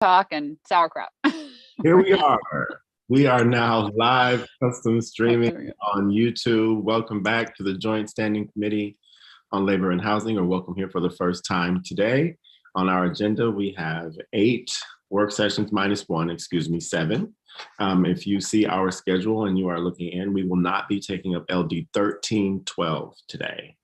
talk and sauerkraut. Here we are. We are now live custom streaming on YouTube. Welcome back to the Joint Standing Committee on Labor and Housing, or welcome here for the first time today. On our agenda, we have 8 work sessions minus 1, 7. If you see our schedule and you are looking in, we will not be taking up LD 1312 today.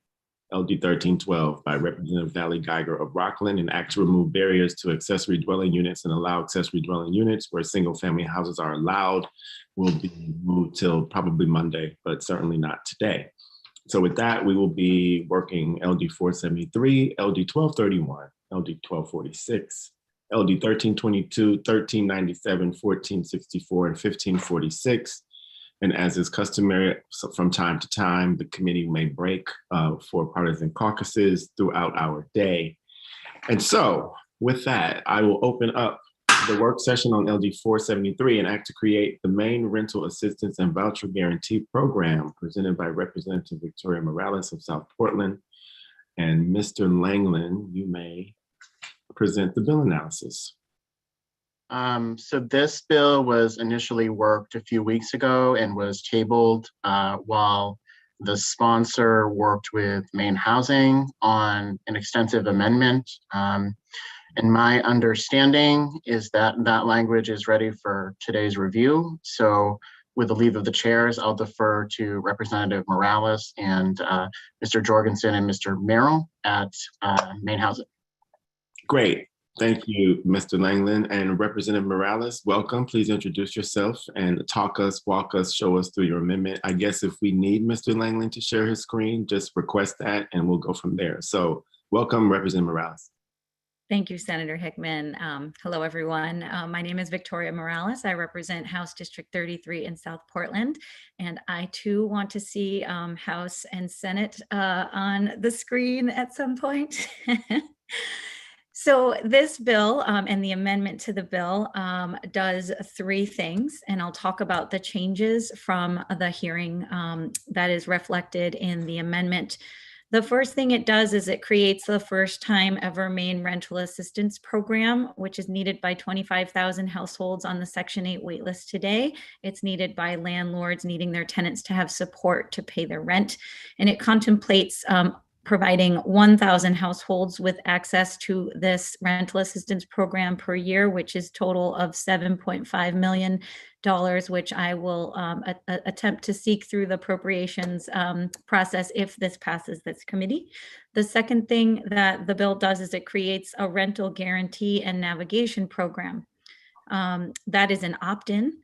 LD 1312 by Representative Valley Geiger of Rockland, an act to remove barriers to accessory dwelling units and allow accessory dwelling units where single family houses are allowed, will be moved till probably Monday, but certainly not today. So with that, we will be working LD 473, LD 1231, LD 1246, LD 1322, 1397, 1464, and 1546. And as is customary, from time to time, the committee may break for partisan caucuses throughout our day. And so with that, I will open up the work session on LD 473, an act to create the main rental assistance and voucher guarantee program, presented by Representative Victoria Morales of South Portland. And Mr. Langland, you may present the bill analysis. So this bill was initially worked a few weeks ago and was tabled while the sponsor worked with Maine Housing on an extensive amendment. And my understanding is that that language is ready for today's review. So with the leave of the chairs, I'll defer to Representative Morales and Mr. Jorgensen and Mr. Merrill at Maine Housing. Great. Thank you, Mr. Langland. And Representative Morales, welcome. Please introduce yourself and walk us, show us through your amendment. I guess if we need Mr. Langland to share his screen, just request that and we'll go from there. So welcome, Representative Morales. Thank you, Senator Hickman. Hello, everyone. My name is Victoria Morales. I represent House District 33 in South Portland. And I too want to see House and Senate on the screen at some point. So this bill and the amendment to the bill does 3 things, and I'll talk about the changes from the hearing that is reflected in the amendment. The first thing it does is it creates the first time ever Maine rental assistance program, which is needed by 25,000 households on the Section 8 waitlist today. It's needed by landlords needing their tenants to have support to pay their rent, and it contemplates providing 1,000 households with access to this rental assistance program per year, which is total of $7.5 million, which I will attempt to seek through the appropriations process if this passes this committee. The second thing that the bill does is it creates a rental guarantee and navigation program. That is an opt-in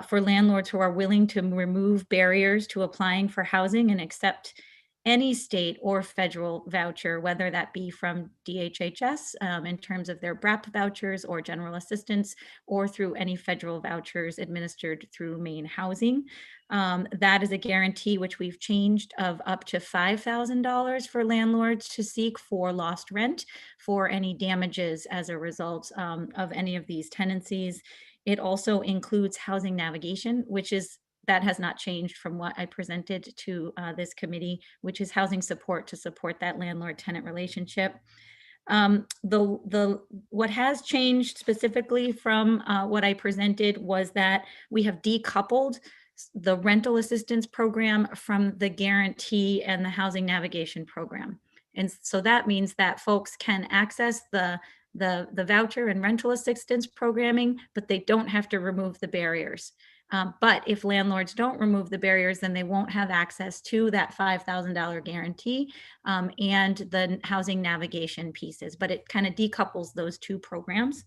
for landlords who are willing to remove barriers to applying for housing and accept any state or federal voucher, whether that be from LBHS in terms of their BRAP vouchers or general assistance, or through any federal vouchers administered through Maine Housing. That is a guarantee which we've changed of up to $5,000 for landlords to seek for lost rent for any damages as a result of any of these tenancies. It also includes housing navigation, that has not changed from what I presented to this committee, which is housing support to support that landlord-tenant relationship. What has changed specifically from what I presented was that we have decoupled the rental assistance program from the guarantee and the housing navigation program. And so that means that folks can access the voucher and rental assistance programming, but they don't have to remove the barriers. But if landlords don't remove the barriers, then they won't have access to that $5,000 guarantee and the housing navigation pieces. But it kind of decouples those 2 programs.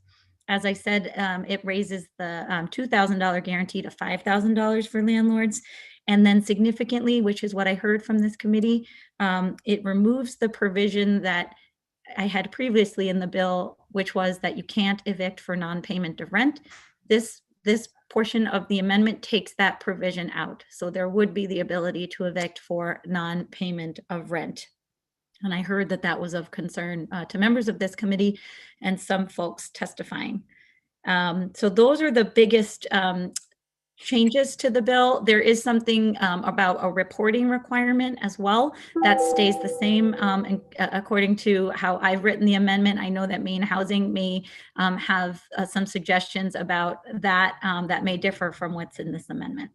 As I said, it raises the $2,000 guarantee to $5,000 for landlords. And then significantly, which is what I heard from this committee, it removes the provision that I had previously in the bill, which was that you can't evict for non-payment of rent. This portion of the amendment takes that provision out. So there would be the ability to evict for non-payment of rent. And I heard that that was of concern to members of this committee and some folks testifying. So those are the biggest changes to the bill. There is something about a reporting requirement as well that stays the same. And according to how I've written the amendment, I know that Maine Housing may have some suggestions about that that may differ from what's in this amendment.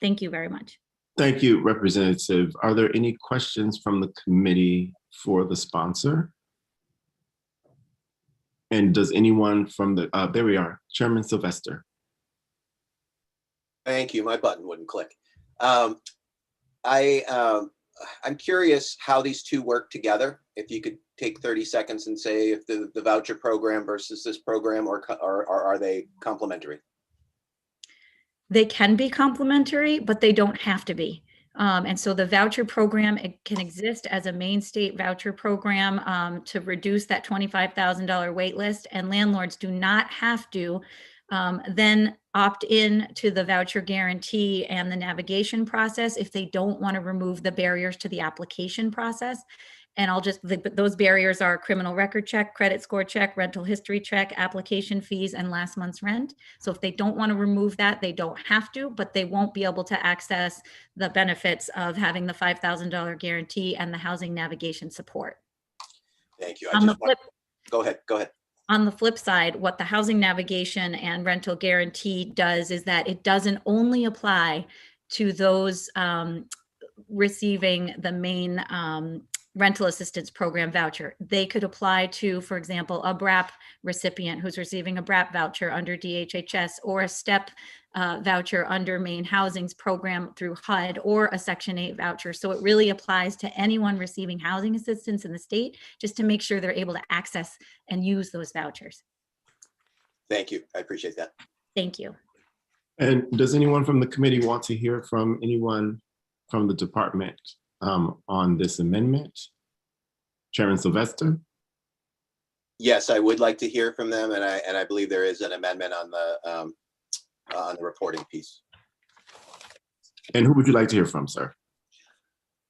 Thank you very much. Thank you, Representative. Are there any questions from the committee for the sponsor? And does anyone from the, there we are, Chairman Sylvester. Thank you. My button wouldn't click. I'm curious how these two work together. If you could take 30 seconds and say if the voucher program versus this program, or are they complementary? They can be complementary, but they don't have to be. And so the voucher program, it can exist as a Maine state voucher program to reduce that $25,000 wait list, and landlords do not have to then opt in to the voucher guarantee and the navigation process if they don't want to remove the barriers to the application process. And those barriers are criminal record check, credit score check, rental history check, application fees, and last month's rent. So if they don't want to remove that, they don't have to, but they won't be able to access the benefits of having the $5,000 guarantee and the housing navigation support. Thank you. Go ahead. On the flip side, what the housing navigation and rental guarantee does is that it doesn't only apply to those receiving the Maine rental assistance program voucher. They could apply to, for example, a BRAP recipient who's receiving a BRAP voucher under DHHS, or a STEP voucher under Maine Housing's program through HUD, or a Section 8 voucher. So it really applies to anyone receiving housing assistance in the state, just to make sure they're able to access and use those vouchers. Thank you. I appreciate that. Thank you. And does anyone from the committee want to hear from anyone from the department on this amendment? Chairman Sylvester? Yes, I would like to hear from them, and I believe there is an amendment on the reporting piece. And who would you like to hear from, sir?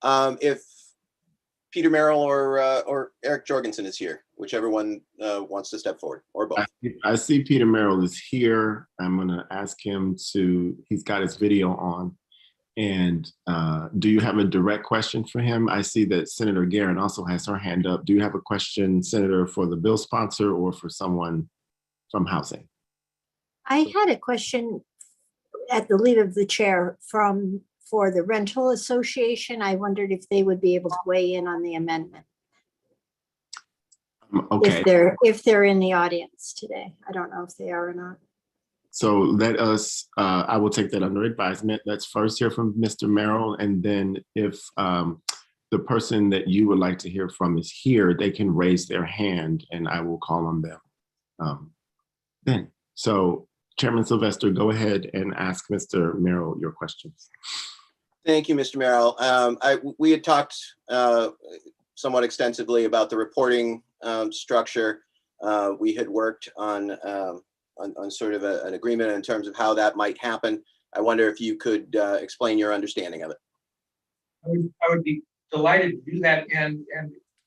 If Peter Merrill or Eric Jorgensen is here, whichever one wants to step forward, or both. I see Peter Merrill is here. I'm gonna ask him to, he's got his video on. And do you have a direct question for him? I see that Senator Guerin also has her hand up. Do you have a question, Senator, for the bill sponsor or for someone from housing? I had a question at the lead of the chair for the rental association. I wondered if they would be able to weigh in on the amendment. Okay. If they're in the audience today. I don't know if they are or not. So let us, I will take that under advisement. Let's first hear from Mr. Merrill, and then if the person that you would like to hear from is here, they can raise their hand and I will call on them then. So Chairman Sylvester, go ahead and ask Mr. Merrill your questions. Thank you, Mr. Merrill. We had talked somewhat extensively about the reporting structure. We had worked on sort of an agreement in terms of how that might happen. I wonder if you could explain your understanding of it. I would be delighted to do that. And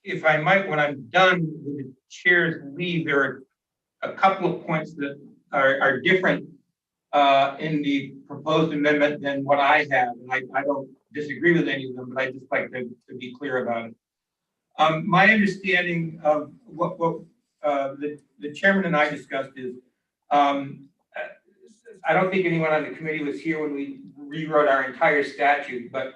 if I might, when I'm done with the chair's leave, there are a couple of points that are different in the proposed amendment than what I have. And I don't disagree with any of them, but I just like to be clear about it. My understanding of what the chairman and I discussed is, I don't think anyone on the committee was here when we rewrote our entire statute, but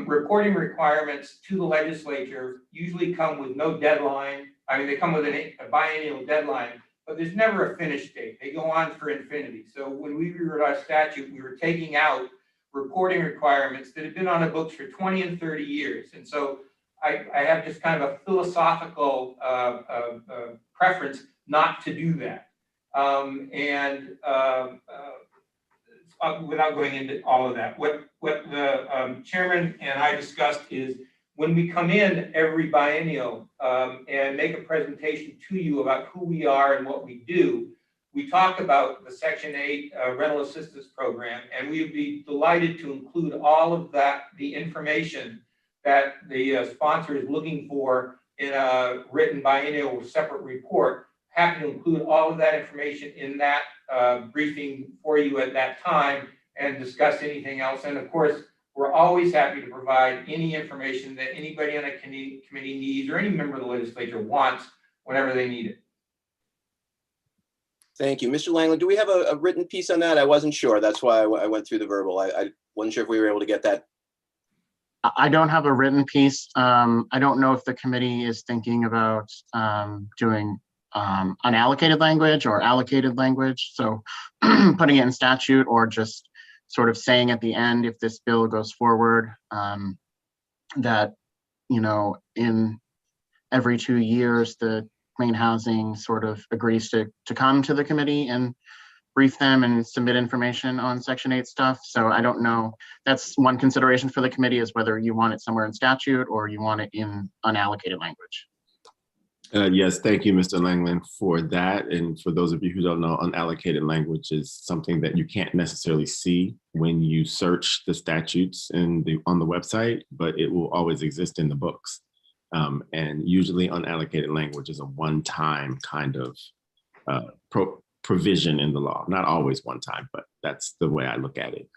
reporting requirements to the legislature usually come with no deadline. I mean, they come with a biennial deadline, but there's never a finish date. They go on for infinity. So when we rewrote our statute, we were taking out reporting requirements that had been on the books for 20 and 30 years. And so I have just kind of a philosophical preference not to do that. Without going into all of that, what the chairman and I discussed is when we come in every biennial and make a presentation to you about who we are and what we do, we talk about the Section 8 rental assistance program, and we would be delighted to include all of that, the information that the sponsor is looking for in a written biennial separate report, happy to include all of that information in that briefing for you at that time and discuss anything else. And of course, we're always happy to provide any information that anybody on a committee needs or any member of the legislature wants whenever they need it. Thank you. Mr. Langland, do we have a written piece on that? I wasn't sure. That's why I went through the verbal. I wasn't sure if we were able to get that. I don't have a written piece. I don't know if the committee is thinking about doing unallocated language or allocated language. So putting it in statute or just sort of saying at the end, if this bill goes forward, that, you know, in every 2 years, the Maine Housing sort of agrees to come to the committee and brief them and submit information on Section 8 stuff. So I don't know. That's one consideration for the committee, is whether you want it somewhere in statute or you want it in unallocated language. Yes, thank you, Mr. Langland, for that. And for those of you who don't know, unallocated language is something that you can't necessarily see when you search the statutes on the website, but it will always exist in the books. And usually unallocated language is a one-time kind of provision in the law. Not always one time, but that's the way I look at it.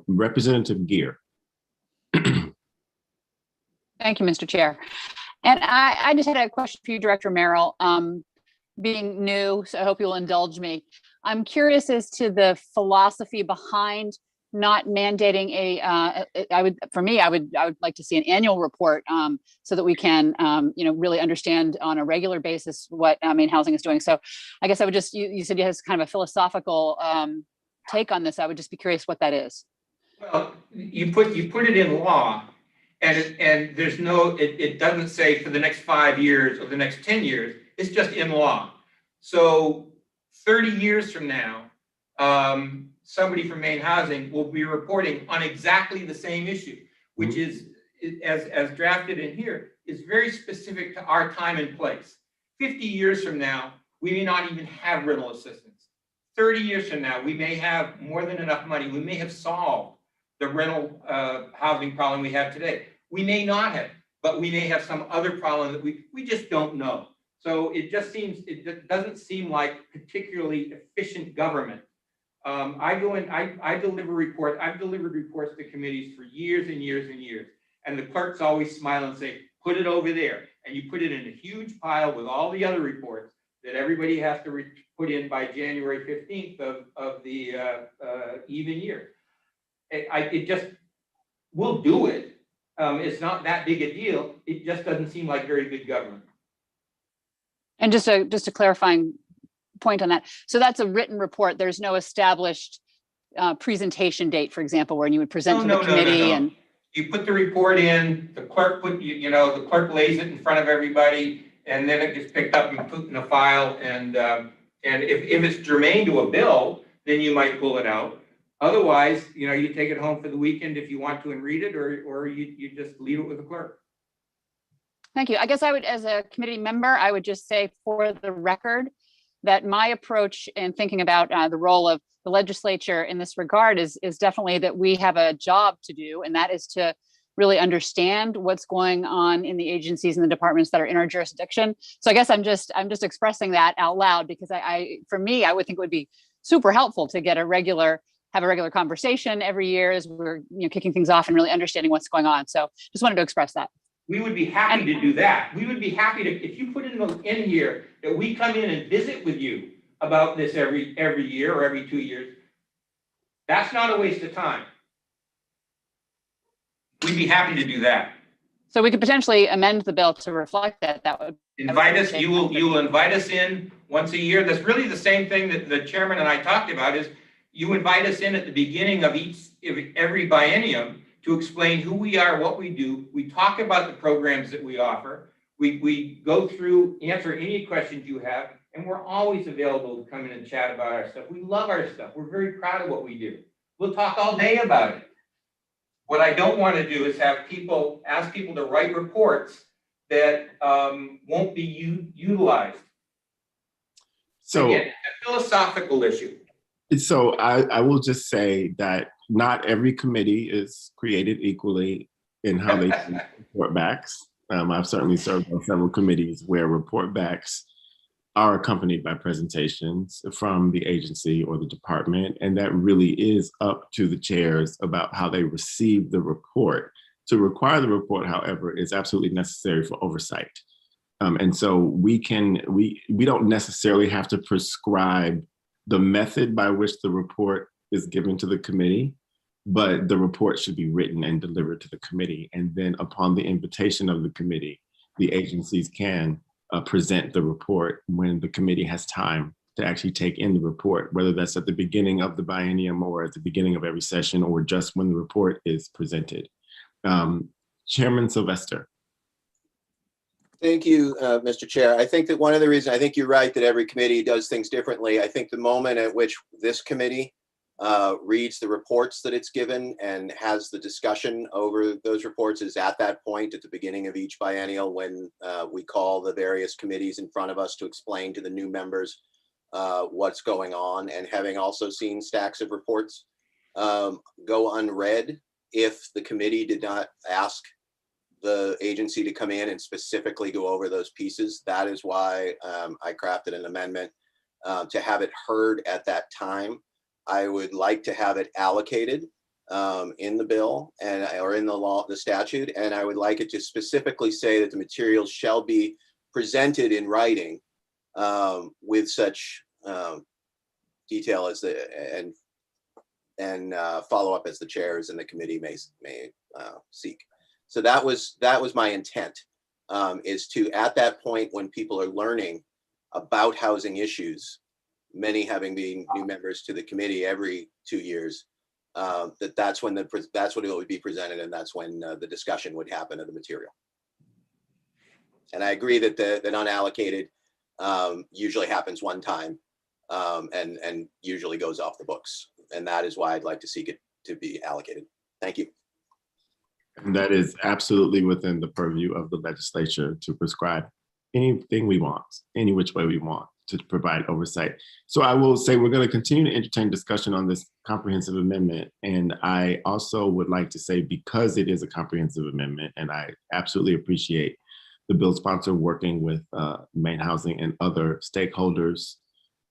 Representative Gear. Thank you, Mr. Chair. And I just had a question for you, Director Merrill. Being new, so I hope you'll indulge me. I'm curious as to the philosophy behind not mandating I would like to see an annual report so that we can, really understand on a regular basis what Maine Housing is doing. So I guess I would just, you said you have kind of a philosophical take on this. I would just be curious what that is. Well, you put it in law. And there's it doesn't say for the next 5 years or the next 10 years, it's just in law. So 30 years from now, somebody from Maine Housing will be reporting on exactly the same issue, which is, as drafted in here, is very specific to our time and place. 50 years from now, we may not even have rental assistance. 30 years from now, we may have more than enough money. We may have solved the rental housing problem we have today. We may not have, but we may have some other problem that we just don't know. So it doesn't seem like particularly efficient government. I deliver reports. I've delivered reports to committees for years and years and years. And the clerks always smile and say, put it over there. And you put it in a huge pile with all the other reports that everybody has to put in by January 15th of the even year. We'll do it. It's not that big a deal. It just doesn't seem like very good government. And just a clarifying point on that. So that's a written report. There's no established presentation date, for example, where you would present to the committee. And you put the report in, the clerk the clerk lays it in front of everybody, and then it gets picked up and put in a file. And if it's germane to a bill, then you might pull it out. Otherwise, you take it home for the weekend if you want to and read it, or you just leave it with the clerk. Thank you. I guess I would, as a committee member, I would just say for the record that my approach in thinking about the role of the legislature in this regard is definitely that we have a job to do, and that is to really understand what's going on in the agencies and the departments that are in our jurisdiction. So I guess I'm just expressing that out loud, because for me, I would think it would be super helpful to get have a regular conversation every year as we're kicking things off and really understanding what's going on. So just wanted to express that. We would be happy to do that. We would be happy to, if you put in here that we come in and visit with you about this every year or every 2 years. That's not a waste of time. We'd be happy to do that. So we could potentially amend the bill to reflect that. That would invite us. You will invite us in once a year. That's really the same thing that the chairman and I talked about. Is you invite us in at the beginning of every biennium to explain who we are, what we do. We talk about the programs that we offer. We go through, answer any questions you have, and we're always available to come in and chat about our stuff. We love our stuff. We're very proud of what we do. We'll talk all day about it. What I don't want to do is ask people to write reports that won't be utilized. So again, it's a philosophical issue. So I will just say that not every committee is created equally in how they report backs. I've certainly served on several committees where report backs are accompanied by presentations from the agency or the department, and that really is up to the chairs about how they receive the report. To require the report, however, is absolutely necessary for oversight. And so we don't necessarily have to prescribe the method by which the report is given to the committee, but the report should be written and delivered to the committee. And then upon the invitation of the committee, the agencies can present the report when the committee has time to actually take in the report, whether that's at the beginning of the biennium or at the beginning of every session or just when the report is presented. Chairman Sylvester. Thank you, Mr. Chair. I think that one of the reasons, I think you're right that every committee does things differently. I think the moment at which this committee reads the reports that it's given and has the discussion over those reports is at that point at the beginning of each biennial when we call the various committees in front of us to explain to the new members what's going on, and having also seen stacks of reports go unread if the committee did not ask the agency to come in and specifically go over those pieces. That is why I crafted an amendment to have it heard at that time. I would like to have it allocated in the bill or in the law, the statute, and I would like it to specifically say that the materials shall be presented in writing with such detail as and follow up as the chairs and the committee may seek. So that was my intent, is to, at that point when people are learning about housing issues, many having been new members to the committee every 2 years, that's when it would be presented, and that's when the discussion would happen of the material. And I agree that that unallocated usually happens one time and usually goes off the books, and that is why I'd like to seek it to be allocated. Thank you. And that is absolutely within the purview of the legislature to prescribe anything we want, any which way we want, to provide oversight. So I will say we're going to continue to entertain discussion on this comprehensive amendment. And I also would like to say, because it is a comprehensive amendment, and I absolutely appreciate the bill sponsor working with Maine Housing and other stakeholders,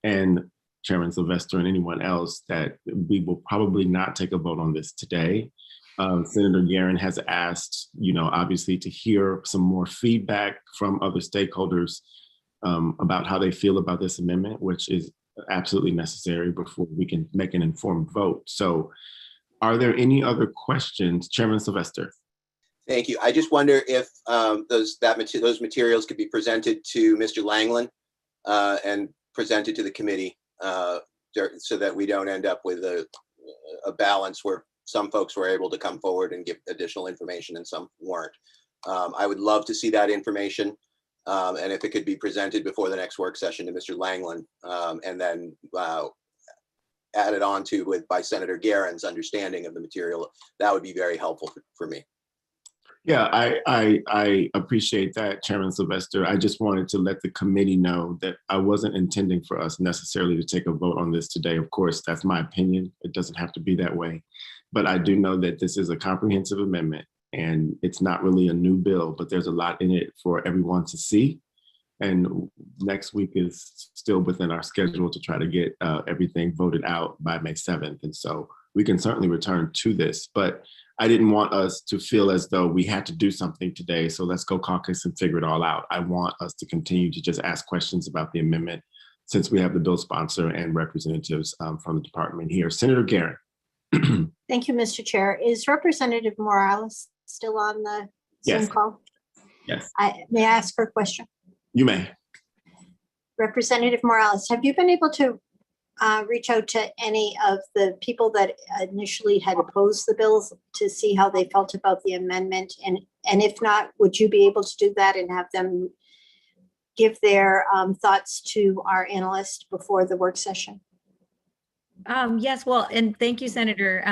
and Chairman Sylvester and anyone else, that we will probably not take a vote on this today. Senator Guerin has asked, obviously, to hear some more feedback from other stakeholders about how they feel about this amendment, which is absolutely necessary before we can make an informed vote. So are there any other questions? Chairman Sylvester. Thank you. I just wonder if those materials could be presented to Mr. Langland and presented to the committee so that we don't end up with a balance where some folks were able to come forward and give additional information and some weren't. I would love to see that information. And if it could be presented before the next work session to Mr. Langland, and then added on to by Senator Guerin's understanding of the material, that would be very helpful for me. Yeah, I appreciate that, Chairman Sylvester. I just wanted to let the committee know that I wasn't intending for us necessarily to take a vote on this today. Of course, that's my opinion. It doesn't have to be that way. But I do know that this is a comprehensive amendment, and it's not really a new bill, but there's a lot in it for everyone to see. And next week is still within our schedule to try to get everything voted out by May 7th. And so we can certainly return to this, but I didn't want us to feel as though we had to do something today, so let's go caucus and figure it all out. I want us to continue to just ask questions about the amendment, since we have the bill sponsor and representatives from the department here. Senator Guerin. Thank you, Mr. Chair. Is Representative Morales still on the Zoom call? Yes. May I ask her a question? You may. Representative Morales, have you been able to reach out to any of the people that initially had opposed the bills to see how they felt about the amendment? And if not, would you be able to do that and have them give their thoughts to our analyst before the work session? Yes, well, and thank you, Senator.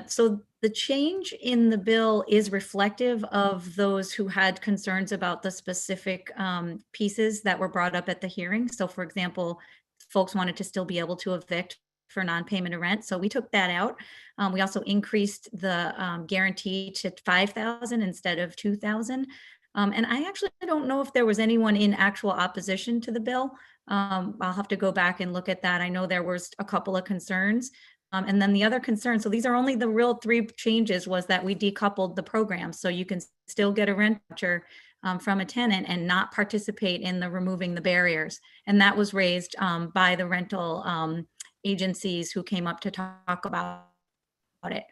So the change in the bill is reflective of those who had concerns about the specific pieces that were brought up at the hearing. So for example, folks wanted to still be able to evict for non-payment of rent. So we took that out. We also increased the guarantee to $5,000 instead of $2,000. And I actually don't know if there was anyone in actual opposition to the bill. I'll have to go back and look at that. I know there was a couple of concerns. And then the other concern, so these are only the real 3 changes, was that we decoupled the program. So you can still get a rent voucher from a tenant and not participate in the removing the barriers. And that was raised by the rental agencies who came up to talk about it.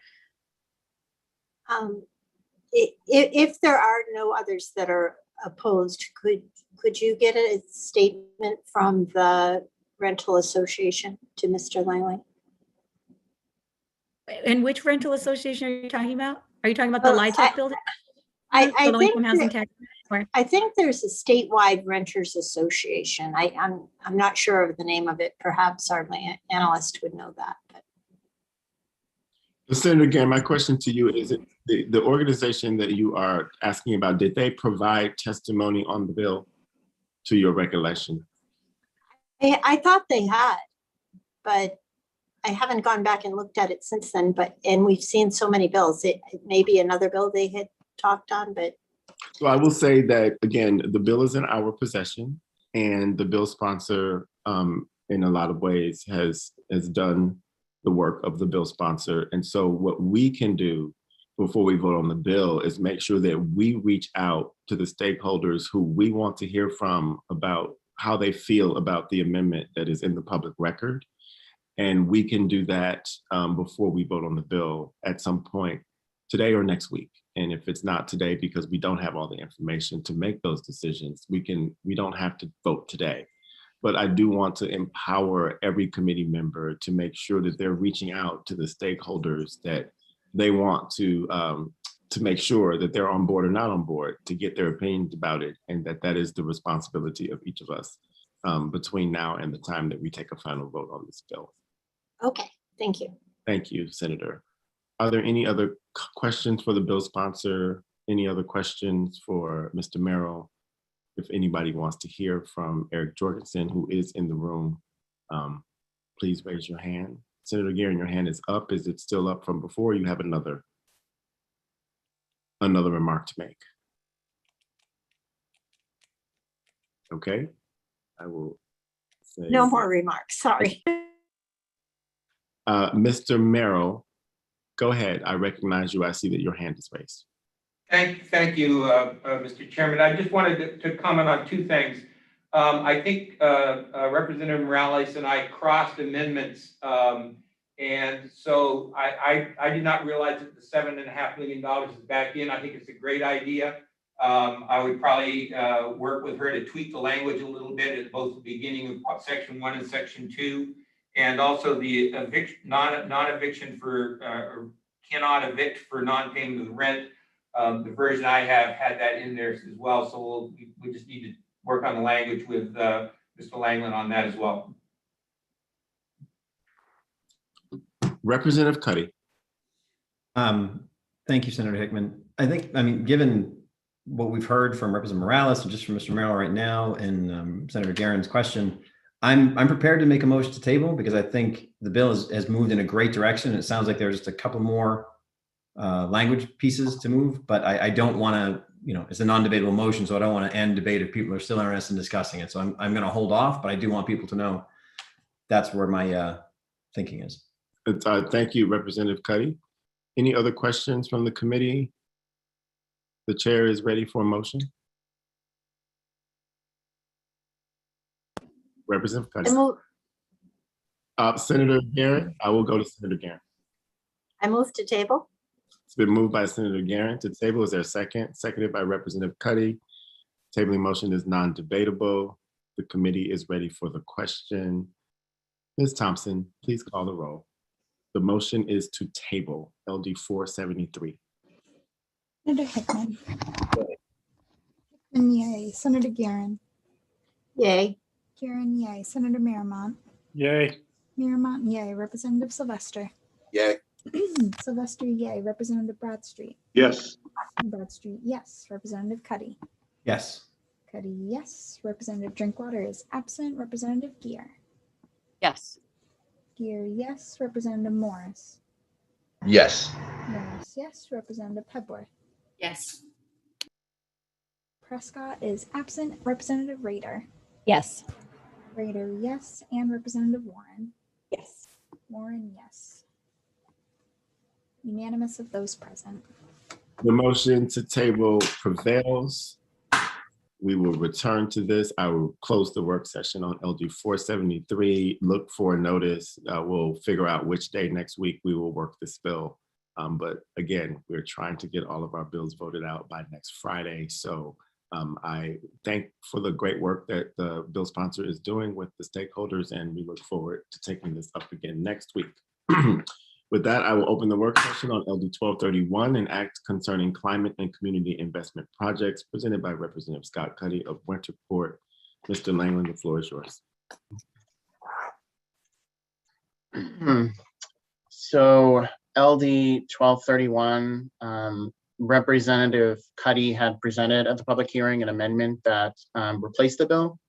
If there are no others that are opposed, could you get a statement from the rental association to Mr. Langley? And which rental association are you talking about? Are you talking about the LIHTC building? I think there's a statewide renters association. I'm not sure of the name of it. Perhaps our analyst would know that. But. Senator, again, my question to you is: the organization that you are asking about, did they provide testimony on the bill, to your recollection? I thought they had, but I haven't gone back and looked at it since then. And we've seen so many bills. It may be another bill they had talked on, but. So I will say that, again, the bill is in our possession, and the bill sponsor, in a lot of ways, has done the work of the bill sponsor. And so what we can do before we vote on the bill is make sure that we reach out to the stakeholders who we want to hear from about how they feel about the amendment that is in the public record. And we can do that before we vote on the bill at some point today or next week. And if it's not today, because we don't have all the information to make those decisions, we don't have to vote today. But I do want to empower every committee member to make sure that they're reaching out to the stakeholders that they want to make sure that they're on board or not on board, to get their opinions about it, and that is the responsibility of each of us between now and the time that we take a final vote on this bill. Okay, thank you. Thank you, Senator. Are there any other questions for the bill sponsor? Any other questions for Mr. Merrill? If anybody wants to hear from Eric Jorgensen, who is in the room, please raise your hand. Senator Guerin, your hand is up. Is it still up from before? You have another remark to make. Okay, I will say. No more remarks, sorry. Mr. Merrill, go ahead. I recognize you. I see that your hand is raised. Thank you, Mr. Chairman. I just wanted to comment on 2 things. I think Representative Morales and I crossed amendments, and so I did not realize that the $7.5 million is back in. I think it's a great idea. I would probably work with her to tweak the language a little bit at both the beginning of Section 1 and Section 2, and also the non-eviction for cannot evict for non-payment of the rent. The version I have had that in there as well, so we just need to work on the language with Mr. Langland on that as well. Representative Cuddy. Thank you, Senator Hickman. I mean, given what we've heard from Representative Morales and just from Mr. Merrill right now and Senator Guerin's question, I'm prepared to make a motion to table, because I think the bill has moved in a great direction. It sounds like there's just a couple more language pieces to move, but I don't want to, it's a non-debatable motion, so I don't want to end debate if people are still interested in discussing it. So I'm going to hold off, but I do want people to know that's where my thinking is. Thank you, Representative Cuddy. Any other questions from the committee? The chair is ready for a motion. Representative Cuddy. Senator Guerin, I will go to Senator Guerin. I move to table. It's been moved by Senator Guerin to table. Is there a second? Seconded by Representative Cuddy. Tabling motion is non-debatable. The committee is ready for the question. Ms. Thompson, please call the roll. The motion is to table LD 473. Senator Hickman. Hickman, yay. Senator Guerin. Yay. Guerin, yay. Senator Miramont. Yay. Miramont, yay. Representative Sylvester. Yay. Sylvester, yay. Representative Bradstreet. Yes. Bradstreet, yes. Representative Cuddy. Yes. Cuddy, yes. Representative Drinkwater is absent. Representative Geer. Yes. Geer, yes. Representative Morris. Yes. Morris, yes. Representative Pebworth. Yes. Prescott is absent. Representative Rader. Yes. Rader, yes. And Representative Warren. Yes. Warren, yes. Unanimous of those present. The motion to table prevails. We will return to this. I will close the work session on LD 473. Look for a notice. We'll figure out which day next week we will work this bill. But again, we're trying to get all of our bills voted out by next Friday. So I thank for the great work that the bill sponsor is doing with the stakeholders, and we look forward to taking this up again next week. With that, I will open the work session on LD 1231, an act concerning climate and community investment projects, presented by Representative Scott Cuddy of Winterport. Mr. Langland, the floor is yours. So LD 1231, Representative Cuddy had presented at the public hearing an amendment that replaced the bill.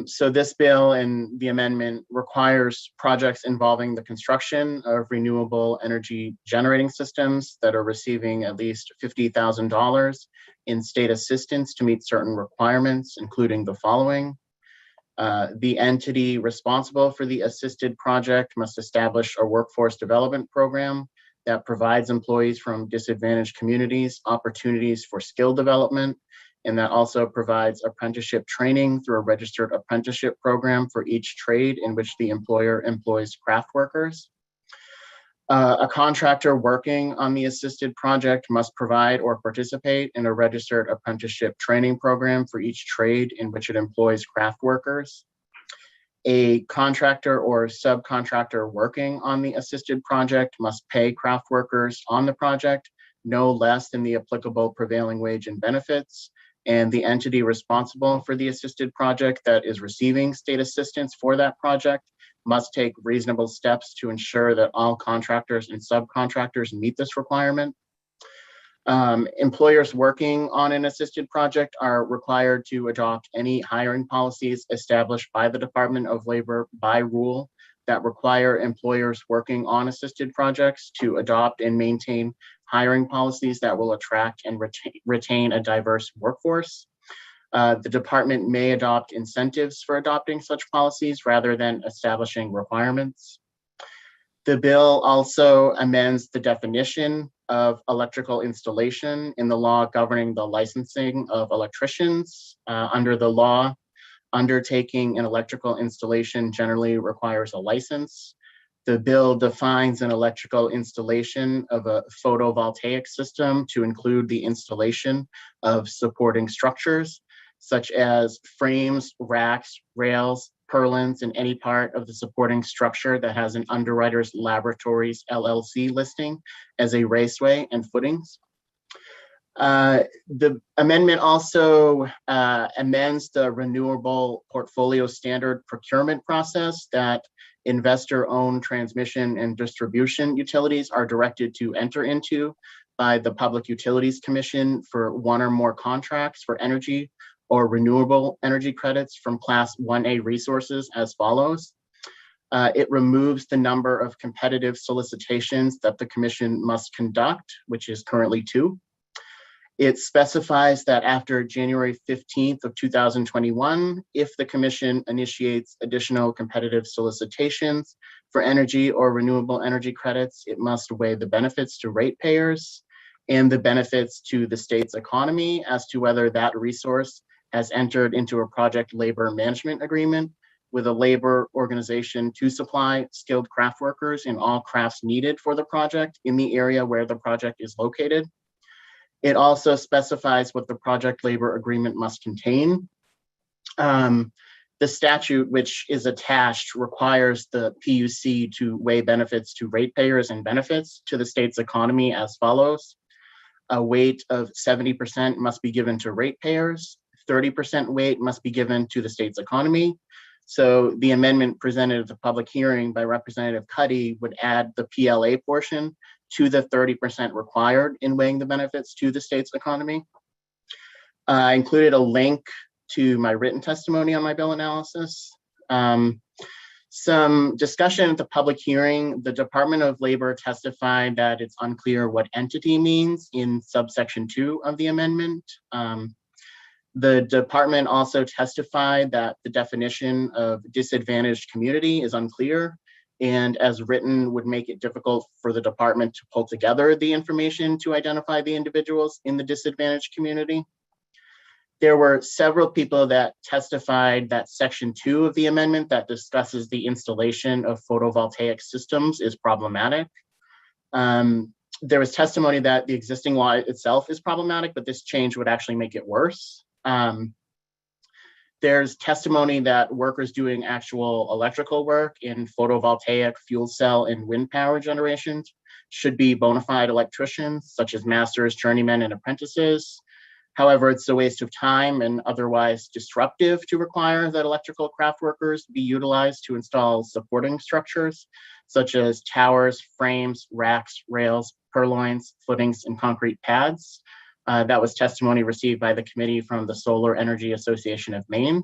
So this bill and the amendment requires projects involving the construction of renewable energy generating systems that are receiving at least $50,000 in state assistance to meet certain requirements, including the following. The entity responsible for the assisted project must establish a workforce development program that provides employees from disadvantaged communities opportunities for skill development, and that also provides apprenticeship training through a registered apprenticeship program for each trade in which the employer employs craft workers. A contractor working on the assisted project must provide or participate in a registered apprenticeship training program for each trade in which it employs craft workers. A contractor or subcontractor working on the assisted project must pay craft workers on the project no less than the applicable prevailing wage and benefits, and the entity responsible for the assisted project that is receiving state assistance for that project must take reasonable steps to ensure that all contractors and subcontractors meet this requirement. Employers working on an assisted project are required to adopt any hiring policies established by the Department of Labor by rule that require employers working on assisted projects to adopt and maintain hiring policies that will attract and retain a diverse workforce. The department may adopt incentives for adopting such policies rather than establishing requirements. The bill also amends the definition of electrical installation in the law governing the licensing of electricians. Under the law, undertaking an electrical installation generally requires a license. The bill defines an electrical installation of a photovoltaic system to include the installation of supporting structures, such as frames, racks, rails, purlins, and any part of the supporting structure that has an Underwriters Laboratories LLC listing as a raceway and footings. The amendment also amends the renewable portfolio standard procurement process that investor-owned transmission and distribution utilities are directed to enter into by the Public Utilities Commission for one or more contracts for energy or renewable energy credits from Class 1A resources as follows. It removes the number of competitive solicitations that the Commission must conduct, which is currently 2. It specifies that after January 15th of 2021, if the Commission initiates additional competitive solicitations for energy or renewable energy credits, it must weigh the benefits to ratepayers and the benefits to the state's economy as to whether that resource has entered into a project labor management agreement with a labor organization to supply skilled craft workers in all crafts needed for the project in the area where the project is located. It also specifies what the project labor agreement must contain. The statute, which is attached, requires the PUC to weigh benefits to ratepayers and benefits to the state's economy as follows. A weight of 70% must be given to ratepayers, 30% weight must be given to the state's economy. So the amendment presented at the public hearing by Representative Cuddy would add the PLA portion to the 30% required in weighing the benefits to the state's economy. I included a link to my written testimony on my bill analysis. Some discussion at the public hearing, the Department of Labor testified that it's unclear what entity means in subsection 2 of the amendment. The department also testified that the definition of disadvantaged community is unclear, and as written would make it difficult for the department to pull together the information to identify the individuals in the disadvantaged community. There were several people that testified that section 2 of the amendment that discusses the installation of photovoltaic systems is problematic. There was testimony that the existing law itself is problematic, but this change would actually make it worse. There's testimony that workers doing actual electrical work in photovoltaic, fuel cell, and wind power generations should be bona fide electricians, such as masters, journeymen, and apprentices. However, it's a waste of time and otherwise disruptive to require that electrical craft workers be utilized to install supporting structures, such as towers, frames, racks, rails, purloins, footings, and concrete pads. That was testimony received by the committee from the Solar Energy Association of Maine.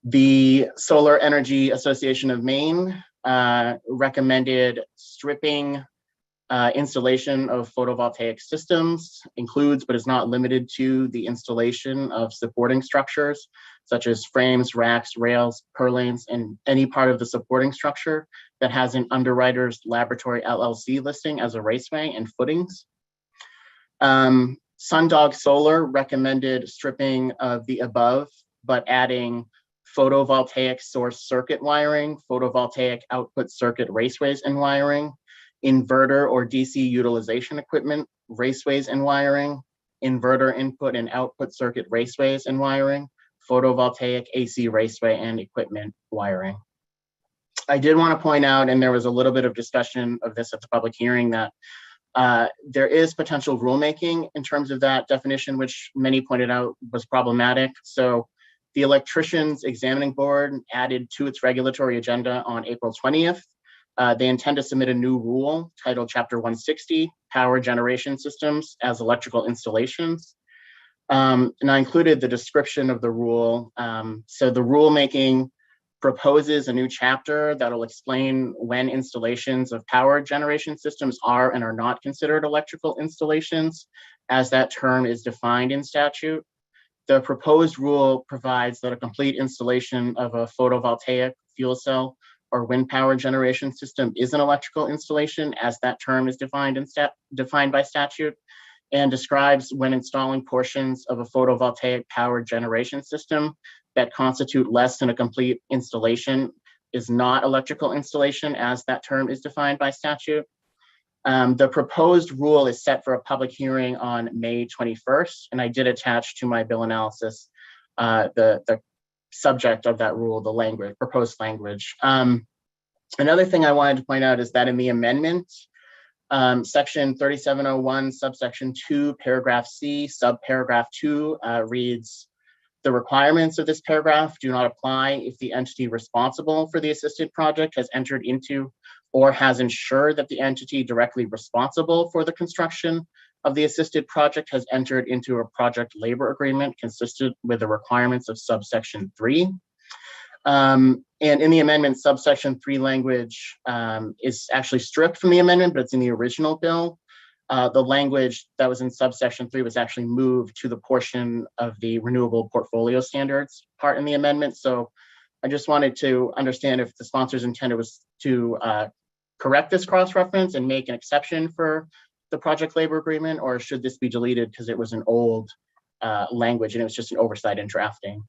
The Solar Energy Association of Maine recommended stripping installation of photovoltaic systems, includes but is not limited to the installation of supporting structures, such as frames, racks, rails, purlanes, and any part of the supporting structure that has an Underwriters Laboratory LLC listing as a raceway and footings. Sundog Solar recommended stripping of the above, but adding photovoltaic source circuit wiring, photovoltaic output circuit raceways and wiring, inverter or DC utilization equipment, raceways and wiring, inverter input and output circuit raceways and wiring, photovoltaic AC raceway and equipment wiring. I did want to point out, and there was a little bit of discussion of this at the public hearing, that there is potential rulemaking in terms of that definition, which many pointed out was problematic. So the Electricians Examining Board added to its regulatory agenda on April 20th. They intend to submit a new rule titled Chapter 160, Power Generation Systems as Electrical Installations. And I included the description of the rule. So the rulemaking proposes a new chapter that'll explain when installations of power generation systems are and are not considered electrical installations, as that term is defined in statute. The proposed rule provides that a complete installation of a photovoltaic, fuel cell, or wind power generation system is an electrical installation, as that term is defined by statute, and describes when installing portions of a photovoltaic power generation system that constitute less than a complete installation is not electrical installation, as that term is defined by statute. The proposed rule is set for a public hearing on May 21st, and I did attach to my bill analysis the subject of that rule, the language, proposed language. Another thing I wanted to point out is that in the amendment, section 3701, subsection 2, paragraph C, subparagraph 2 reads, the requirements of this paragraph do not apply if the entity responsible for the assisted project has entered into or has ensured that the entity directly responsible for the construction of the assisted project has entered into a project labor agreement consistent with the requirements of subsection 3. And in the amendment, subsection 3 language is actually stripped from the amendment, but it's in the original bill. The language that was in subsection 3 was actually moved to the portion of the renewable portfolio standards part in the amendment. So I just wanted to understand if the sponsor's intent was to correct this cross-reference and make an exception for the project labor agreement, or should this be deleted because it was an old language and it was just an oversight in drafting.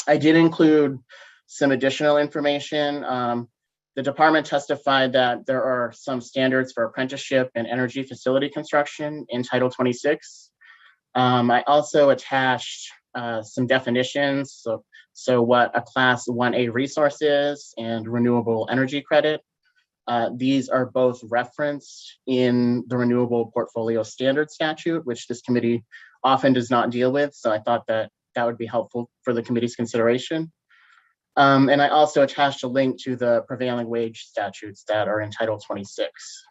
I did include some additional information. The department testified that there are some standards for apprenticeship and energy facility construction in Title 26. I also attached some definitions. So what a Class 1A resource is and renewable energy credit. These are both referenced in the Renewable Portfolio Standard Statute, which this committee often does not deal with. So I thought that that would be helpful for the committee's consideration. And I also attached a link to the prevailing wage statutes that are in Title 26.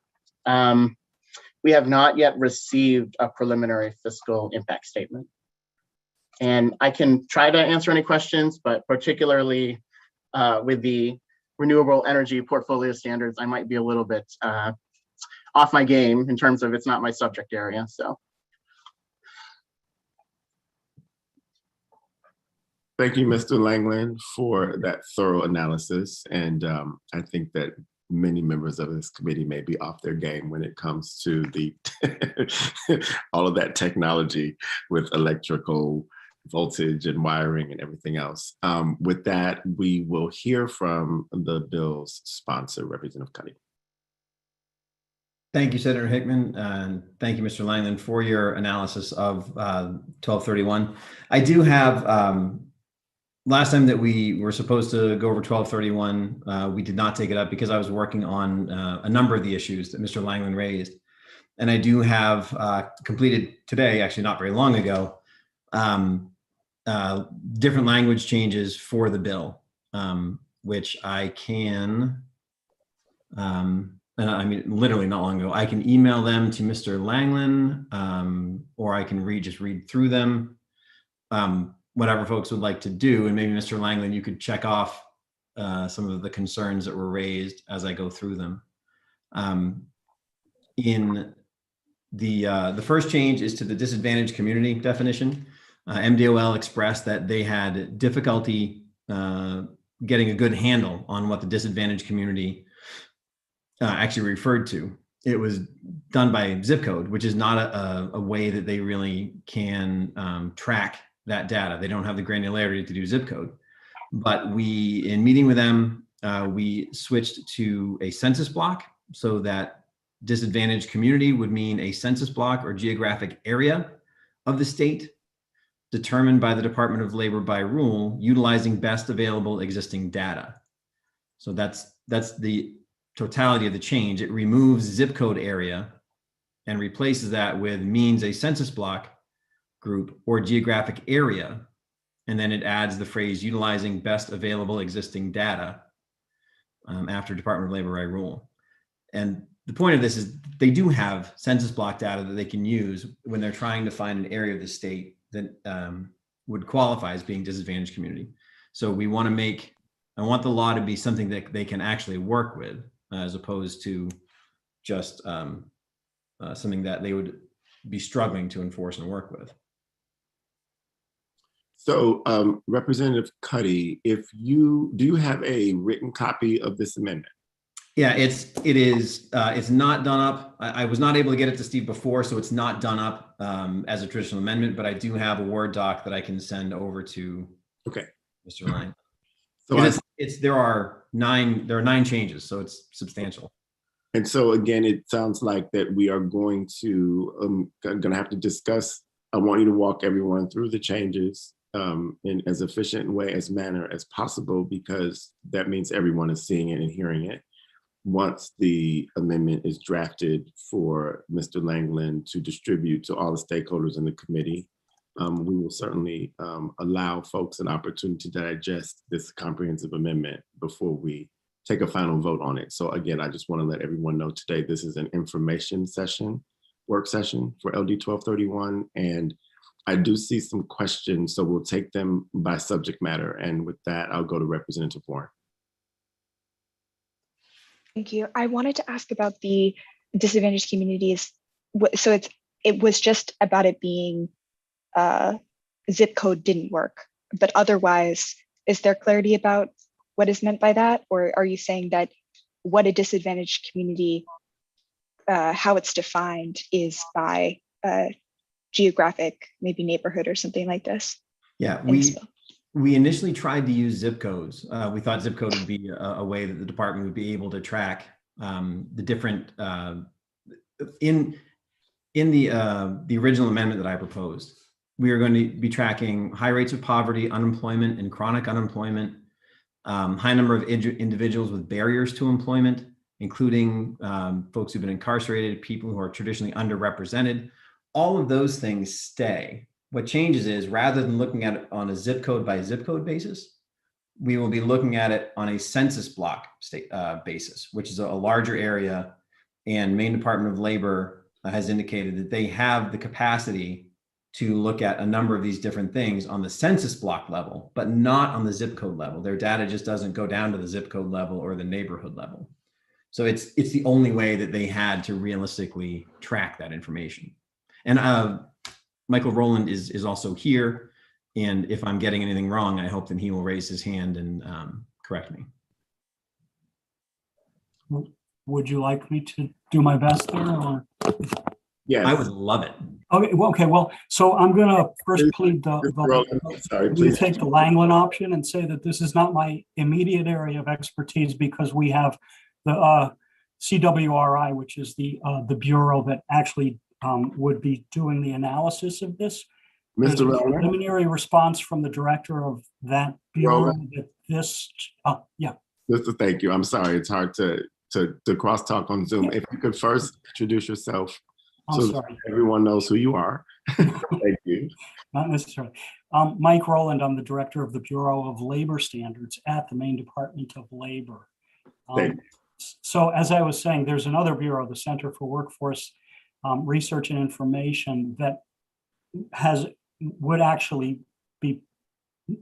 We have not yet received a preliminary fiscal impact statement. And I can try to answer any questions, but particularly with the renewable energy portfolio standards, I might be a little bit off my game in terms of it's not my subject area, so. Thank you, Mr. Langland, for that thorough analysis. And I think that many members of this committee may be off their game when it comes to the all of that technology with electrical voltage and wiring and everything else. With that, we will hear from the bill's sponsor, Representative Cuddy. Thank you, Senator Hickman, and thank you, Mr. Langland, for your analysis of 1231. I do have, last time that we were supposed to go over 1231, we did not take it up because I was working on a number of the issues that Mr. Langland raised. And I do have completed today, actually not very long ago, different language changes for the bill, which I can, I mean, literally not long ago, I can email them to Mr. Langland, or I can just read through them, whatever folks would like to do. And maybe Mr. Langland, you could check off some of the concerns that were raised as I go through them. In the first change is to the disadvantaged community definition. MDOL expressed that they had difficulty getting a good handle on what the disadvantaged community actually referred to. It was done by zip code, which is not a way that they really can track that data. They don't have the granularity to do zip code. But we, in meeting with them, we switched to a census block so that disadvantaged community would mean a census block or geographic area of the state determined by the Department of Labor by rule, utilizing best available existing data. So that's the totality of the change. It removes zip code area and replaces that with means a census block group or geographic area. And then it adds the phrase utilizing best available existing data after Department of Labor by rule. And the point of this is they do have census block data that they can use when they're trying to find an area of the state that would qualify as being disadvantaged community. So we want to make, I want the law to be something that they can actually work with, as opposed to just something that they would be struggling to enforce and work with. So Representative Cuddy, do you have a written copy of this amendment? Yeah, it's not done up. I was not able to get it to Steve before, so it's not done up as a traditional amendment, but I do have a Word doc that I can send over to Mr. Lang. So there are nine changes, so it's substantial. And so again, it sounds like that we are going to have to discuss. I want you to walk everyone through the changes in as efficient way as manner as possible, because that means everyone is seeing it and hearing it. Once the amendment is drafted for Mr. Langland to distribute to all the stakeholders in the committee, we will certainly allow folks an opportunity to digest this comprehensive amendment before we take a final vote on it. So again, I just want to let everyone know today, this is an information session, work session for LD 1231. And I do see some questions, so we'll take them by subject matter. And with that, I'll go to Representative Warren. Thank you. I wanted to ask about the disadvantaged communities. So it was just about it being zip code didn't work, but otherwise, is there clarity about what is meant by that? Or are you saying that what a disadvantaged community, how it's defined is by geographic, maybe neighborhood or something like this? Yeah, we initially tried to use zip codes. We thought zip code would be a way that the department would be able to track the different, in the original amendment that I proposed, we are going to be tracking high rates of poverty, unemployment, and chronic unemployment, high number of individuals with barriers to employment, including folks who've been incarcerated, people who are traditionally underrepresented. All of those things stay. What changes is, rather than looking at it on a zip code by zip code basis, we will be looking at it on a census block basis, which is a larger area. And Maine Department of Labor has indicated that they have the capacity to look at a number of these different things on the census block level, but not on the zip code level. Their data just doesn't go down to the zip code level or the neighborhood level. So it's the only way that they had to realistically track that information. And Michael Rowland is also here. And if I'm getting anything wrong, I hope that he will raise his hand and correct me. Would you like me to do my best there, or? Yes. I would love it. Okay, well, so I'm gonna first plead Sorry, we please. take the Langland option and say that this is not my immediate area of expertise, because we have the CWRI, which is the bureau that actually would be doing the analysis of this. There's a Mr. Rowland? preliminary response from the director of that bureau that this, yeah. Thank you. I'm sorry. It's hard to crosstalk on Zoom. If you could first introduce yourself I'm so sorry. everyone knows who you are. Thank you. Not necessarily. Mike Rowland, I'm the director of the Bureau of Labor Standards at the Maine Department of Labor. Thank you. So as I was saying, there's another bureau, the Center for Workforce Research and Information, that would actually be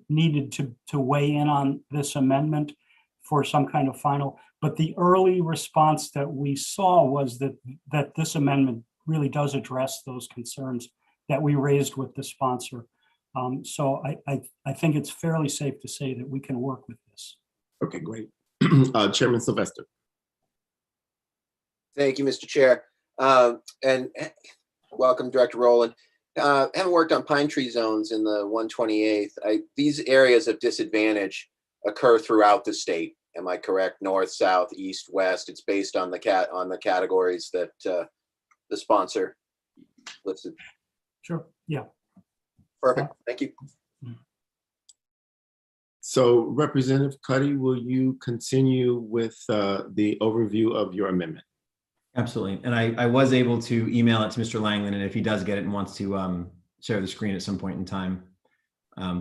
needed to weigh in on this amendment for some kind of final. But the early response that we saw was that this amendment really does address those concerns that we raised with the sponsor. So I think it's fairly safe to say that we can work with this. Okay, great. Chairman Sylvester. Thank you, Mr. Chair. And welcome, Director Rowland. Having worked on pine tree zones in the 128th, these areas of disadvantage occur throughout the state. Am I correct? North, south, east, west. It's based on the categories that the sponsor listed. Sure. Yeah. Perfect. Thank you. So Representative Cuddy, will you continue with the overview of your amendment? Absolutely. And I was able to email it to Mr. Langland, and if he does get it and wants to share the screen at some point in time,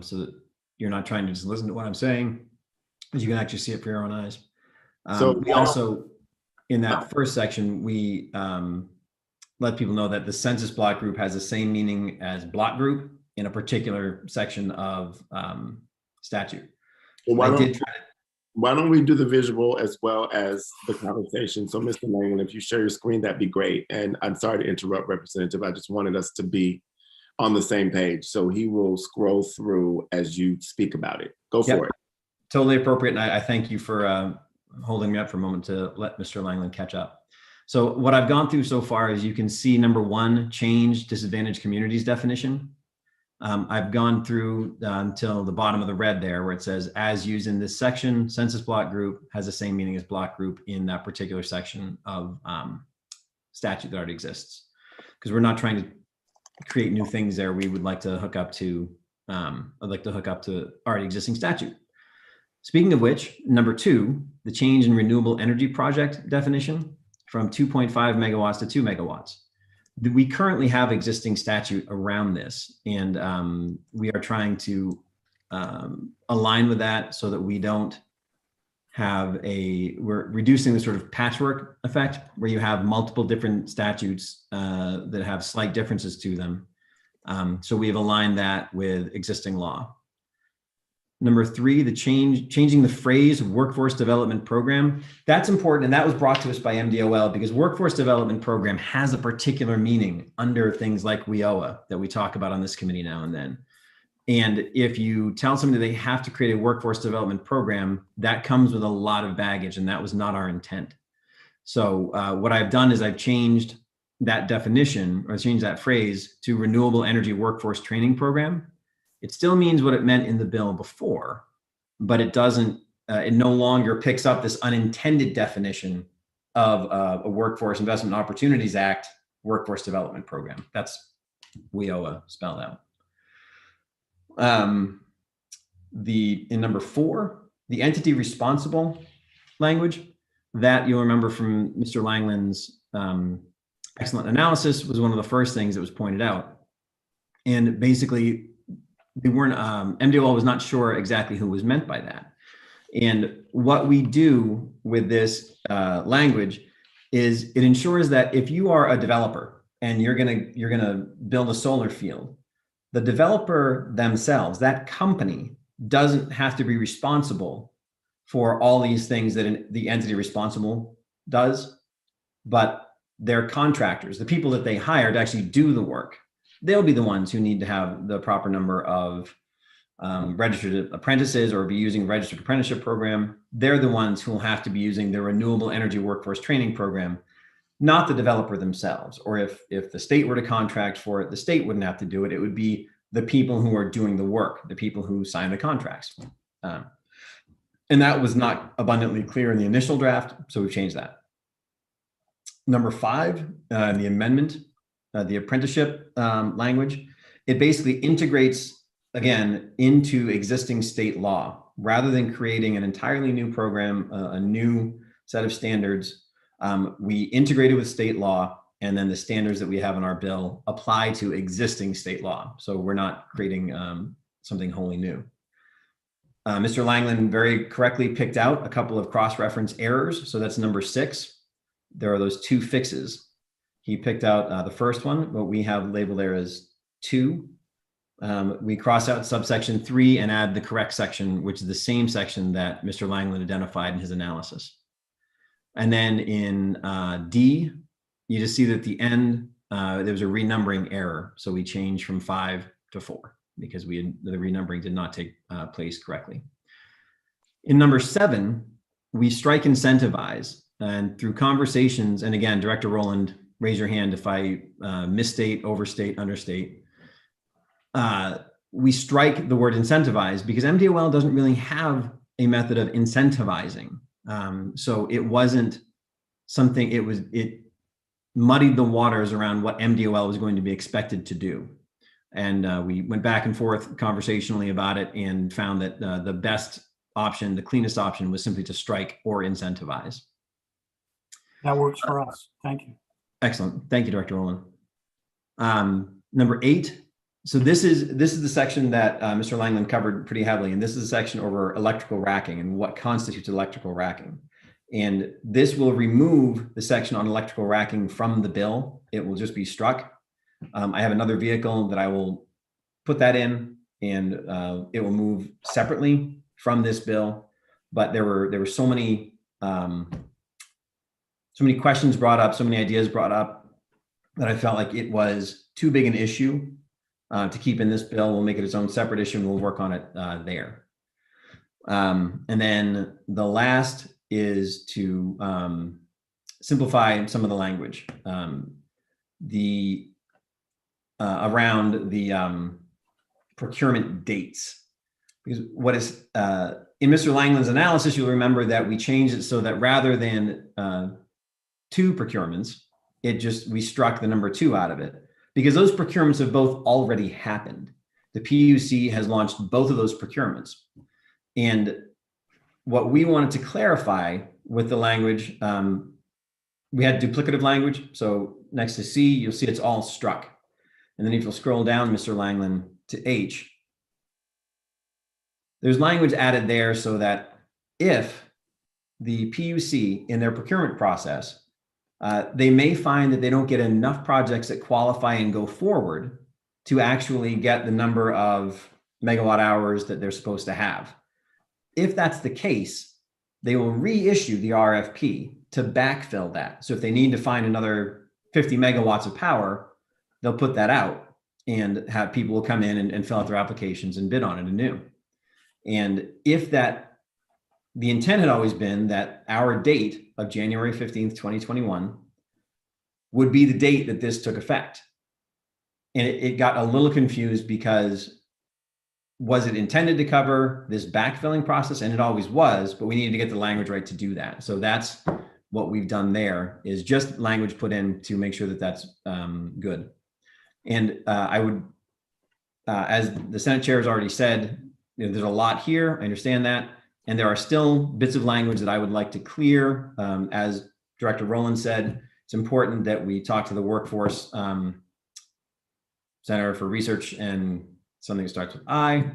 so that you're not trying to just listen to what I'm saying, but you can actually see it for your own eyes. So we also, in that first section, we let people know that the census block group has the same meaning as block group in a particular section of statute. Well, why don't we do the visual as well as the conversation? So Mr. Langland, if you share your screen, that'd be great. And I'm sorry to interrupt, Representative. I just wanted us to be on the same page. So he will scroll through as you speak about it. Go for it. Totally appropriate. And I thank you for holding me up for a moment to let Mr. Langland catch up. So what I've gone through so far is you can see number one, change disadvantaged communities definition. I've gone through until the bottom of the red there where it says, as used in this section, census block group has the same meaning as block group in that particular section of statute that already exists. Because we're not trying to create new things there. We would like to hook up to, already existing statute. Speaking of which, number two, the change in renewable energy project definition from 2.5 megawatts to 2 megawatts. We currently have existing statute around this, and we are trying to align with that so that we don't have we're reducing the sort of patchwork effect where you have multiple different statutes that have slight differences to them. So we've aligned that with existing law. Number three, the changing the phrase workforce development program. That's important. And that was brought to us by MDOL because workforce development program has a particular meaning under things like WIOA that we talk about on this committee now and then. And if you tell somebody they have to create a workforce development program, that comes with a lot of baggage, and that was not our intent. So what I've done is I've changed that definition or changed that phrase to renewable energy workforce training program. It still means what it meant in the bill before, but it doesn't, it no longer picks up this unintended definition of a Workforce Investment Opportunities Act workforce development program. That's WIOA spelled out. In number four, the entity responsible language that you'll remember from Mr. Langland's excellent analysis was one of the first things that was pointed out. And basically, they weren't, MDOL was not sure exactly who was meant by that. And what we do with this language is it ensures that if you are a developer and you're gonna build a solar field, the developer themselves, that company, doesn't have to be responsible for all these things that the entity responsible does, but their contractors, the people that they hire to actually do the work, they'll be the ones who need to have the proper number of registered apprentices or be using registered apprenticeship program, they're the ones who will have to be using the renewable energy workforce training program, not the developer themselves. Or if the state were to contract for it, the state wouldn't have to do it. It would be the people who are doing the work, the people who sign the contracts. And that was not abundantly clear in the initial draft, so we've changed that. Number 5, the amendment, the apprenticeship language, it basically integrates, again, into existing state law. Rather than creating an entirely new program, a new set of standards, we integrated with state law, and then the standards that we have in our bill apply to existing state law. So we're not creating something wholly new. Mr. Langland very correctly picked out a couple of cross-reference errors. So that's number 6. There are those 2 fixes. He picked out the first one, what we have labeled there as 2. We cross out subsection 3 and add the correct section, which is the same section that Mr. Langland identified in his analysis. And then in D, you just see that at the end, there was a renumbering error. So we changed from 5 to 4 because the renumbering did not take place correctly. In number 7, we strike incentivize, and through conversations, and again, Director Rowland, raise your hand if I misstate, overstate, understate. We strike the word incentivize because MDOL doesn't really have a method of incentivizing. So it wasn't something, it muddied the waters around what MDOL was going to be expected to do. And we went back and forth conversationally about it and found that the best option, the cleanest option, was simply to strike or incentivize. That works for us. Thank you. Excellent. Thank you, Director Rowland. Number 8. So this is the section that Mr. Langland covered pretty heavily, and this is a section over electrical racking and what constitutes electrical racking. And this will remove the section on electrical racking from the bill. It will just be struck. I have another vehicle that I will put that in, and it will move separately from this bill. But there were so many questions brought up, so many ideas brought up, that I felt like it was too big an issue to keep in this bill. We'll make it its own separate issue, and we'll work on it there. And then the last is to simplify some of the language around the procurement dates. Because what is in Mr. Langland's analysis, you'll remember that we changed it so that rather than 2 procurements, we struck the number 2 out of it, because those procurements have both already happened. The PUC has launched both of those procurements. And what we wanted to clarify with the language, we had duplicative language. So next to C, you'll see it's all struck. And then if you'll scroll down, Mr. Langland, to H, there's language added there so that if the PUC in their procurement process, they may find that they don't get enough projects that qualify and go forward to actually get the number of megawatt hours that they're supposed to have. If that's the case, they will reissue the RFP to backfill that. So if they need to find another 50 megawatts of power, they'll put that out and have people will come in and fill out their applications and bid on it anew. And if that, the intent had always been that our date of January 15th, 2021 would be the date that this took effect. And it got a little confused because was it intended to cover this backfilling process? And it always was, but we needed to get the language right to do that. So that's what we've done there, is just language put in to make sure that that's good. And I would, as the Senate chair has already said, there's a lot here. I understand that. And there are still bits of language that I would like to clear. As Director Rowland said, it's important that we talk to the workforce Center for Research and something that starts with I.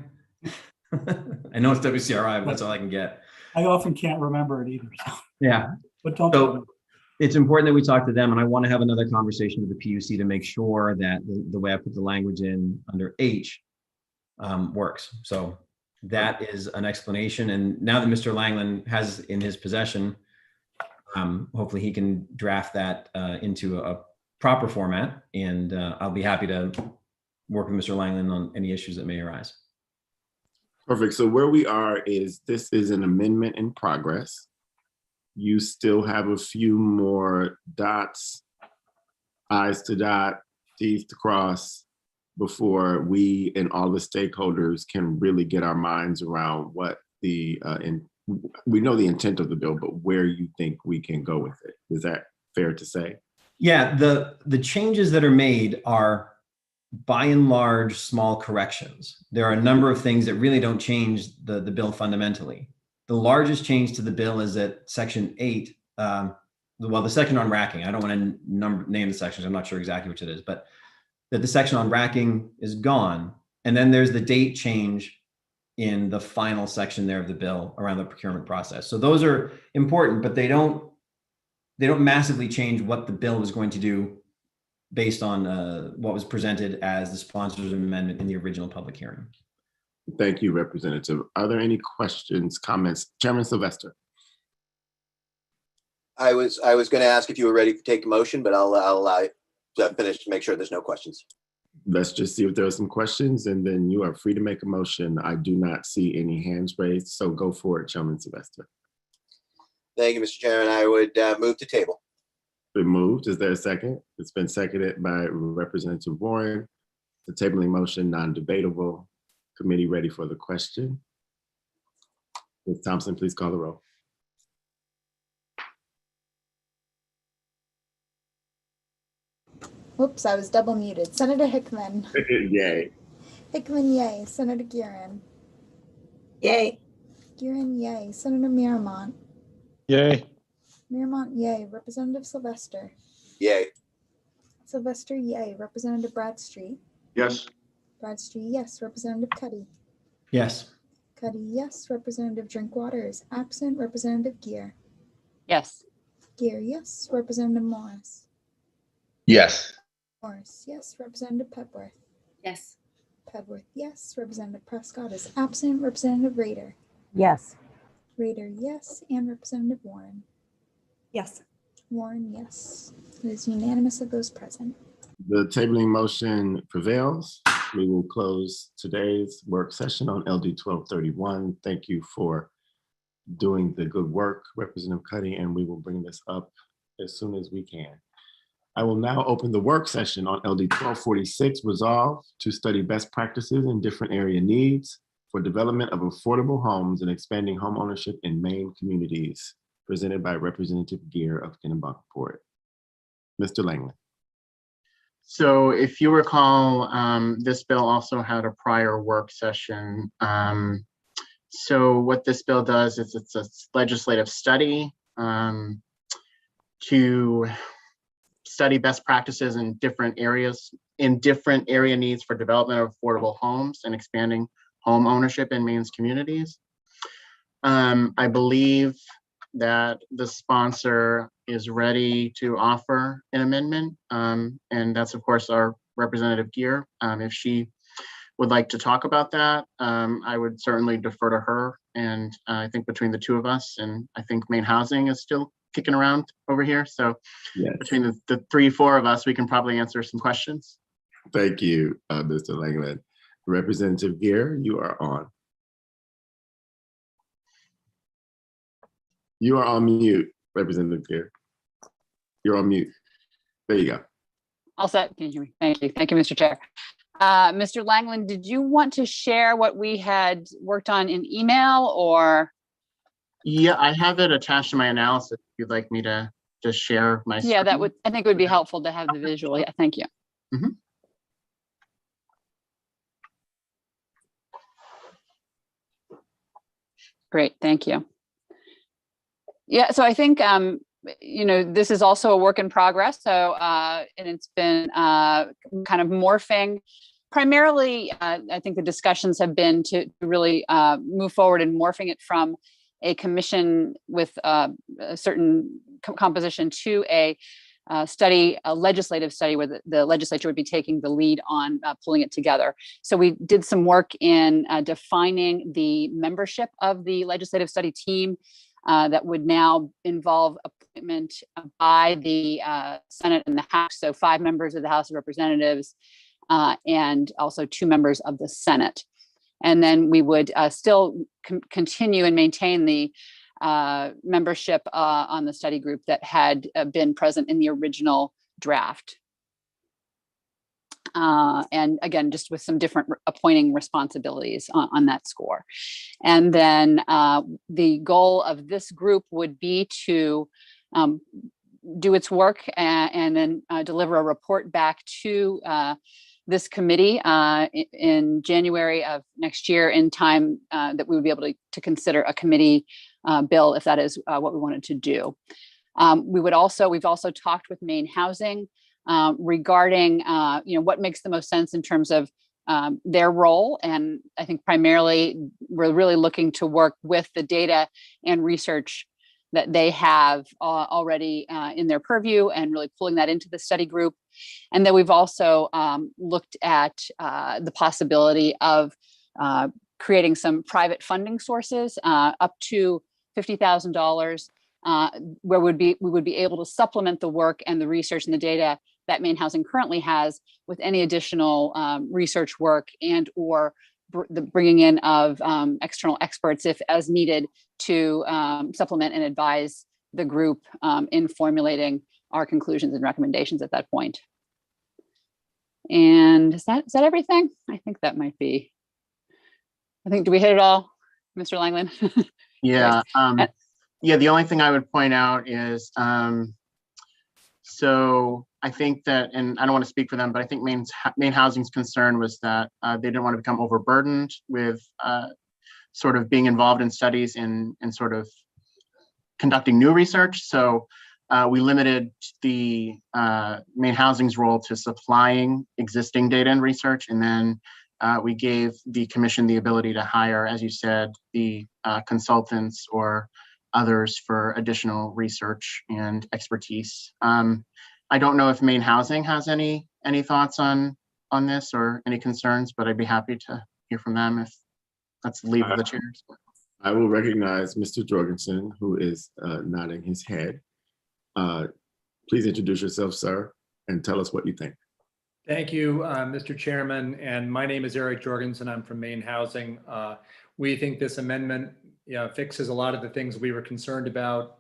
I know it's WCRI, but that's all I can get. I often can't remember it either. So. Yeah. But don't. So it's important that we talk to them, and I want to have another conversation with the PUC to make sure that the way I put the language in under H works. So that is an explanation. And now that Mr. Langland has in his possession, hopefully he can draft that into a proper format, and I'll be happy to work with Mr. Langland on any issues that may arise. Perfect. So where we are is this is an amendment in progress. You still have a few more dots, I's to dot, T's to cross before we and all the stakeholders can really get our minds around what we know the intent of the bill, but where you think we can go with it. Is that fair to say? Yeah, the changes that are made are by and large small corrections. There are a number of things that really don't change the bill fundamentally. The largest change to the bill is at section 8, the section on racking. I don't want to name the sections. I'm not sure exactly which it is, but that the section on racking is gone. And then there's the date change in the final section there of the bill around the procurement process. So those are important, but they don't massively change what the bill is going to do based on what was presented as the sponsor's amendment in the original public hearing. Thank you, Representative. Are there any questions, comments? Chairman Sylvester. I was going to ask if you were ready to take a motion, but I'll allow you to finish to make sure there's no questions. Let's just see if there are some questions, and then you are free to make a motion. I do not see any hands raised, so go for it, Chairman Sylvester. Thank you, Mr. Chairman. I would move to table. Been moved. Is there a second? It's been seconded by Representative Warren. The tabling motion non-debatable. Committee ready for the question. Ms. Thompson, please call the roll. Whoops, I was double muted. Senator Hickman. Yay. Hickman, yay. Senator Guerin. Yay. Guerin, yay. Senator Miramont. Yay. Miramont, yay. Representative Sylvester. Yay. Sylvester, yay. Representative Bradstreet. Yes. Bradstreet, yes. Representative Cuddy. Yes. Cuddy, yes. Representative Drinkwater is absent. Representative Gear. Yes. Gear, yes. Representative Morris. Yes. Morris, yes. Representative Pepworth. Yes. Pepworth, yes. Representative Prescott is absent. Representative Rader. Yes. Rader, yes. And Representative Warren. Yes. Warren, yes. It is unanimous of those present. The tabling motion prevails. We will close today's work session on LD 1231. Thank you for doing the good work, Representative Cuddy, and we will bring this up as soon as we can. I will now open the work session on LD 1246, resolve to study best practices and different area needs for development of affordable homes and expanding home ownership in Maine communities, presented by Representative Gear of Kennebunkport. Mr. Langley. So if you recall, this bill also had a prior work session. So what this bill does is it's a legislative study to study best practices in different areas, area needs for development of affordable homes and expanding home ownership in Maine's communities. I believe that the sponsor is ready to offer an amendment, and that's of course our Representative Gear. If she would like to talk about that, I would certainly defer to her. And I think between the two of us, and I think Maine Housing is still kicking around over here. So yes, between the 3-4 of us, we can probably answer some questions. Thank you, Mr. Langland. Representative Gear, you are on. You are on mute, Representative Gear. You're on mute. There you go. All set. Can you hear me? Thank you. Thank you, Mr. Chair. Mr. Langland, did you want to share what we had worked on in email or? Yeah, I have it attached to my analysis. If you'd like me to just share my screen. Yeah, that would, I think it would be helpful to have the visual. Yeah, thank you. Mm-hmm. Great, thank you. Yeah, so I think, you know, this is also a work in progress. So, and it's been kind of morphing. Primarily, I think the discussions have been to really move forward and morphing it from a commission with a certain composition to a study, a legislative study where the legislature would be taking the lead on pulling it together. So we did some work in defining the membership of the legislative study team that would now involve appointment by the Senate and the House. So 5 members of the House of Representatives and also 2 members of the Senate. And then we would still continue and maintain the membership on the study group that had been present in the original draft. And again, just with some different appointing responsibilities on that score. And then the goal of this group would be to do its work and then deliver a report back to this committee in January of next year, in time that we would be able to consider a committee bill if that is what we wanted to do. We've also talked with Maine Housing regarding what makes the most sense in terms of their role. And I think primarily we're really looking to work with the data and research that they have already in their purview and really pulling that into the study group. And then we've also looked at the possibility of creating some private funding sources up to $50,000 where we would be able to supplement the work and the research and the data that Maine Housing currently has with any additional research work and or the bringing in of external experts if as needed to supplement and advise the group in formulating our conclusions and recommendations at that point. And is that everything? I think that might be. Do we hit it all, Mr. Langland? Yeah. Yeah, the only thing I would point out is, so I think that, and I don't want to speak for them, but I think Maine Housing's concern was that they didn't want to become overburdened with sort of being involved in studies and sort of conducting new research. So we limited the Maine Housing's role to supplying existing data and research. And then we gave the commission the ability to hire, as you said, the consultants or others for additional research and expertise. I don't know if Maine Housing has any thoughts on this or any concerns, but I'd be happy to hear from them if that's the lead of the chairs. I will recognize Mr. Jorgensen, who is nodding his head. Please introduce yourself, sir, and tell us what you think. Thank you, Mr. Chairman. And my name is Eric Jorgensen. I'm from Maine Housing. We think this amendment fixes a lot of the things we were concerned about.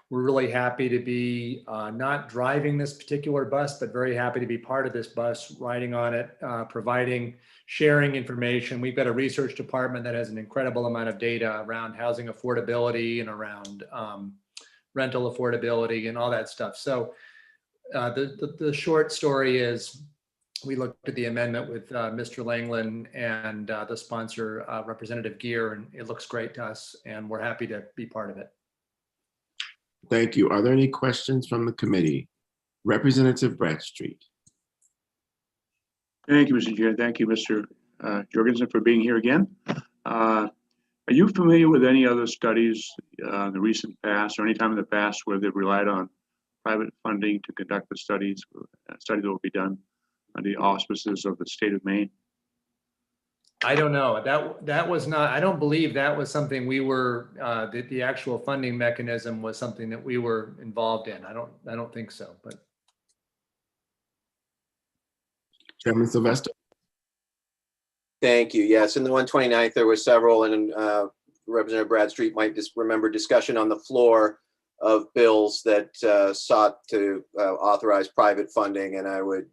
We're really happy to be not driving this particular bus, but very happy to be part of this bus, riding on it, sharing information. We've got a research department that has an incredible amount of data around housing affordability and around rental affordability and all that stuff. So the short story is we looked at the amendment with Mr. Langland and the sponsor, Representative Gear, and it looks great to us, and we're happy to be part of it. Thank you. Are there any questions from the committee? Representative Bradstreet. Thank you, Mr. Chair. Thank you, Mr. Jorgensen, for being here again. Are you familiar with any other studies in the recent past or any time in the past where they've relied on private funding to conduct the studies that will be done under the auspices of the state of Maine? I don't know. That was not, I don't believe that was something we were, the actual funding mechanism was something that we were involved in. I don't think so, but. Chairman Sylvester. Thank you. Yes, in the 129th, there were several, and Representative Bradstreet might just remember discussion on the floor of bills that sought to authorize private funding. And I would,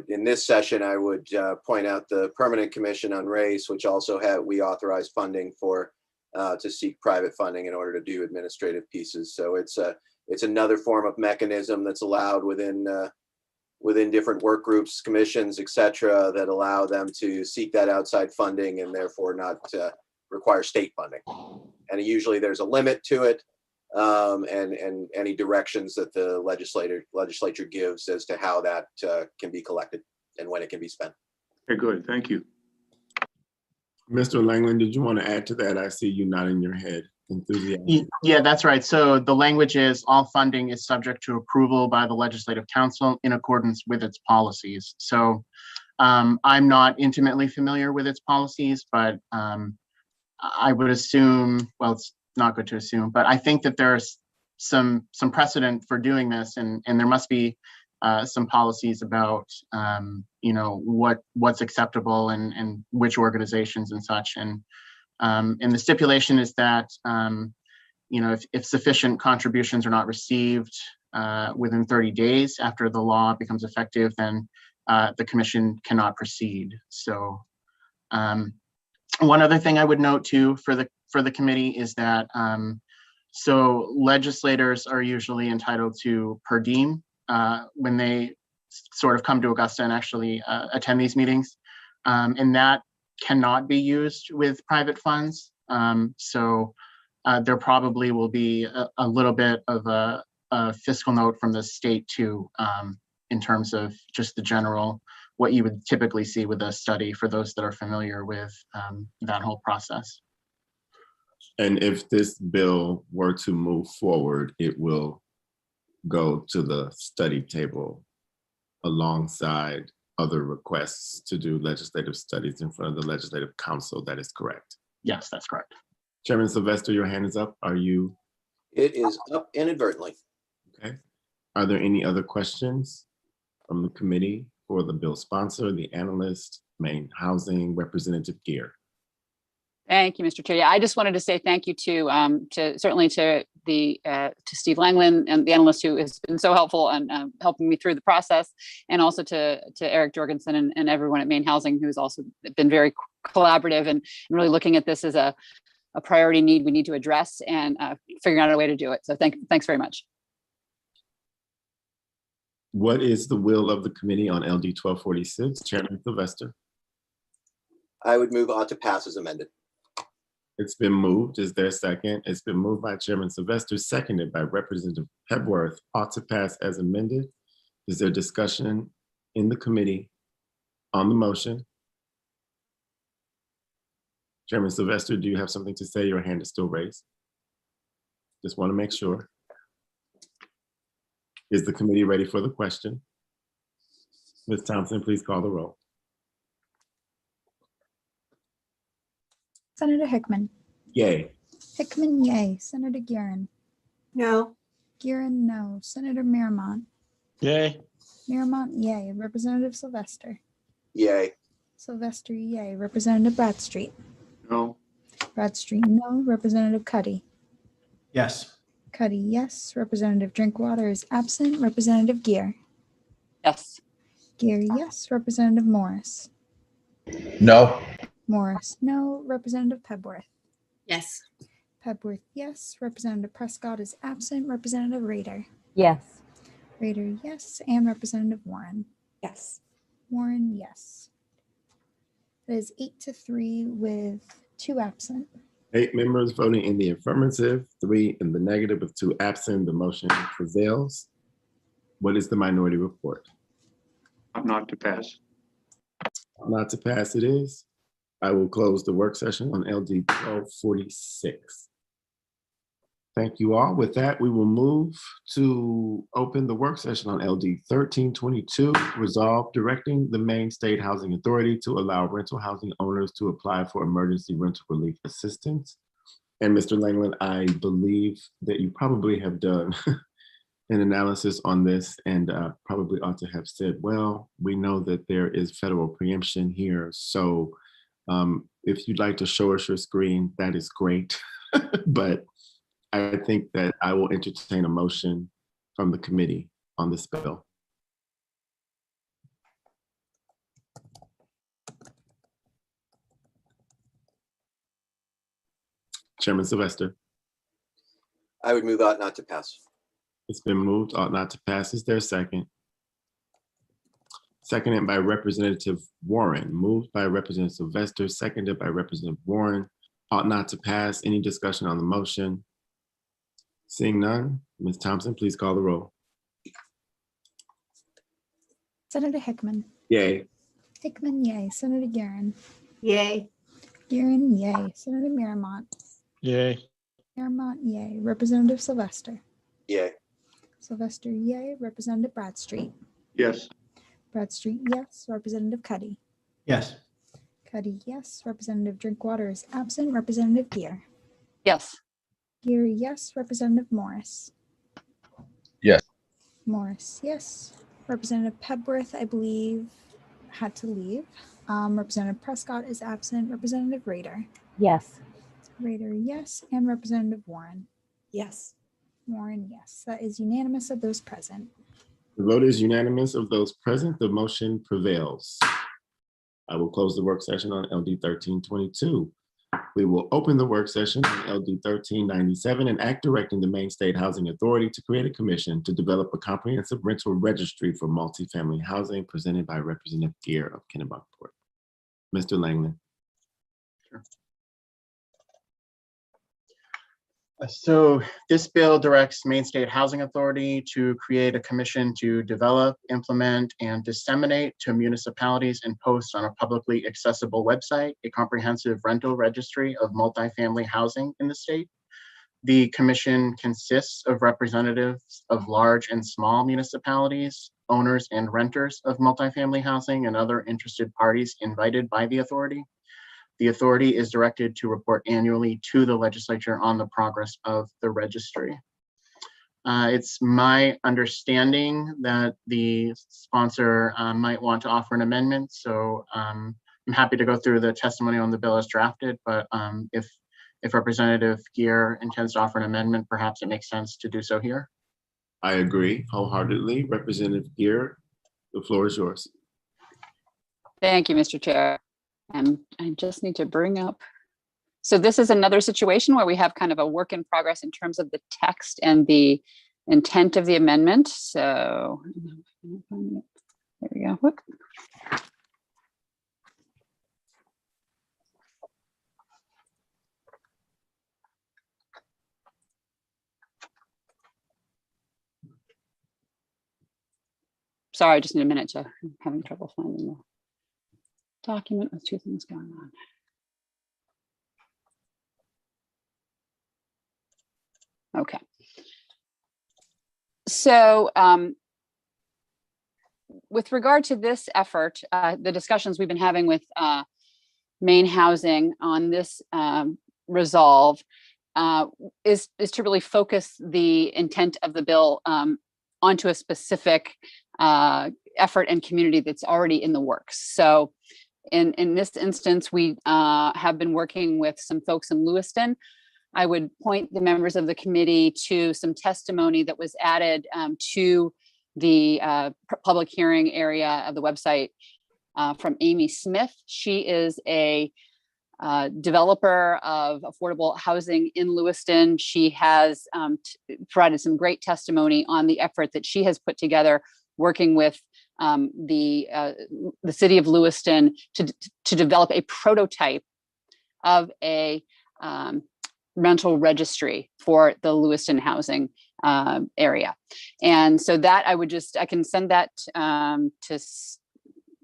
in this session, I would point out the Permanent Commission on Race, which also we authorized funding for to seek private funding in order to do administrative pieces. So it's another form of mechanism that's allowed within different work groups, commissions, et cetera, that allow them to seek that outside funding and therefore not require state funding. And usually there's a limit to it. And any directions that the legislature gives as to how that can be collected and when it can be spent. Okay, good. Thank you. Mr. Langland, did you want to add to that? I see you nodding your head enthusiastically. Yeah, that's right. So the language is all funding is subject to approval by the Legislative Council in accordance with its policies. So I'm not intimately familiar with its policies, but I would assume, well, it's not good to assume, but I think that there's some precedent for doing this, and there must be some policies about, what's acceptable and which organizations and such. And the stipulation is that, if sufficient contributions are not received within 30 days after the law becomes effective, then the commission cannot proceed. So one other thing I would note too for the committee is that so legislators are usually entitled to per diem when they sort of come to Augusta and actually attend these meetings, and that cannot be used with private funds. So there probably will be a little bit of a fiscal note from the state too, in terms of just the general, what you would typically see with a study for those that are familiar with that whole process. And if this bill were to move forward, it will go to the study table alongside other requests to do legislative studies in front of the Legislative Council. That is correct. Yes, that's correct. Chairman Sylvester, your hand is up. Are you? It is up inadvertently. Okay. Are there any other questions from the committee for the bill sponsor, the analyst, Maine Housing, Representative Gear? Thank you, Mr. Chair. Yeah, I just wanted to say thank you to certainly to Steve Langland and the analyst who has been so helpful and helping me through the process, and also to Eric Jorgensen and everyone at Maine Housing who's also been very collaborative and really looking at this as a priority need we need to address and figuring out a way to do it. So thanks very much. What is the will of the committee on LD 1246? Chairman Sylvester. I would move on to pass as amended. It's been moved. Is there a second? It's been moved by Chairman Sylvester, seconded by Representative Pebworth. Ought to pass as amended. Is there discussion in the committee on the motion? Chairman Sylvester, do you have something to say? Your hand is still raised. Just want to make sure. Is the committee ready for the question? Ms. Thompson, please call the roll. Senator Hickman. Yay. Hickman, yay. Senator Guerin. No. Guerin, no. Senator Miramont. Yay. Miramont, yay. Representative Sylvester. Yay. Sylvester, yay. Representative Bradstreet. No. Bradstreet, no. Representative Cuddy. Yes. Cuddy, yes. Representative Drinkwater is absent. Representative Gear. Yes. Gear, yes. Representative Morris. No. Morris, no. Representative Pebworth. Yes. Pebworth, yes. Representative Prescott is absent. Representative Rader. Yes. Rader, yes. And Representative Warren. Yes. Warren, yes. It is 8-3 with 2 absent. 8 members voting in the affirmative, 3 in the negative with 2 absent. The motion prevails. What is the minority report? Not to pass. Not to pass it is. I will close the work session on LD 1246. Thank you all. With that, we will move to open the work session on LD 1322, resolve directing the Maine State Housing Authority to allow rental housing owners to apply for emergency rental relief assistance. And Mr. Langland, I believe that you probably have done an analysis on this and probably ought to have said, well, we know that there is federal preemption here. So if you'd like to show us your screen, that is great. But I think that I will entertain a motion from the committee on this bill. Chairman Sylvester. I would move ought not to pass. It's been moved, ought not to pass. Is there a second? Seconded by Representative Warren. Moved by Representative Sylvester, seconded by Representative Warren. Ought not to pass. Any discussion on the motion? Seeing none, Ms. Thompson, please call the roll. Senator Hickman. Yay. Hickman, yay. Senator Guerin. Yay. Guerin, yay. Senator Miramont. Yay. Miramont, yay. Representative Sylvester. Yay. Sylvester, yay. Representative Bradstreet. Yes. Bradstreet, yes. Representative Cuddy. Yes. Cuddy, yes. Representative Drinkwater is absent. Representative Gear. Yes. Gear, yes. Representative Morris. Yes. Morris, yes. Representative Pebworth, I believe, had to leave. Representative Prescott is absent. Representative Rader. Yes. Rader, yes. And Representative Warren. Yes. Warren, yes. That is unanimous of those present. The vote is unanimous of those present. The motion prevails. I will close the work session on LD 1322. We will open the work session on LD 1397 and act directing the Maine State Housing Authority to create a commission to develop a comprehensive rental registry for multifamily housing, presented by Representative Gear of Kennebunkport. Mr. Langland. So this bill directs Maine State Housing Authority to create a commission to develop, implement, and disseminate to municipalities and post on a publicly accessible website a comprehensive rental registry of multifamily housing in the state. The commission consists of representatives of large and small municipalities, owners and renters of multifamily housing, and other interested parties invited by the authority. The authority is directed to report annually to the legislature on the progress of the registry. It's my understanding that the sponsor might want to offer an amendment, so I'm happy to go through the testimony on the bill as drafted, but if Representative Gear intends to offer an amendment, perhaps it makes sense to do so here. I agree wholeheartedly. Representative Gear, the floor is yours. Thank you, Mr. Chair. And I just need to bring up. So this is another situation where we have kind of a work in progress in terms of the text and the intent of the amendment. So there we go. Whoop. Sorry, I just need a minute to, I'm having trouble finding the document with two things going on. Okay. So with regard to this effort, the discussions we've been having with Maine Housing on this resolve is to really focus the intent of the bill onto a specific effort and community that's already in the works. So in this instance, we have been working with some folks in Lewiston. I would point the members of the committee to some testimony that was added to the public hearing area of the website from Amy Smith. She is a developer of affordable housing in Lewiston. She has provided some great testimony on the effort that she has put together working with the city of Lewiston to develop a prototype of a rental registry for the Lewiston housing area. And so that I can send that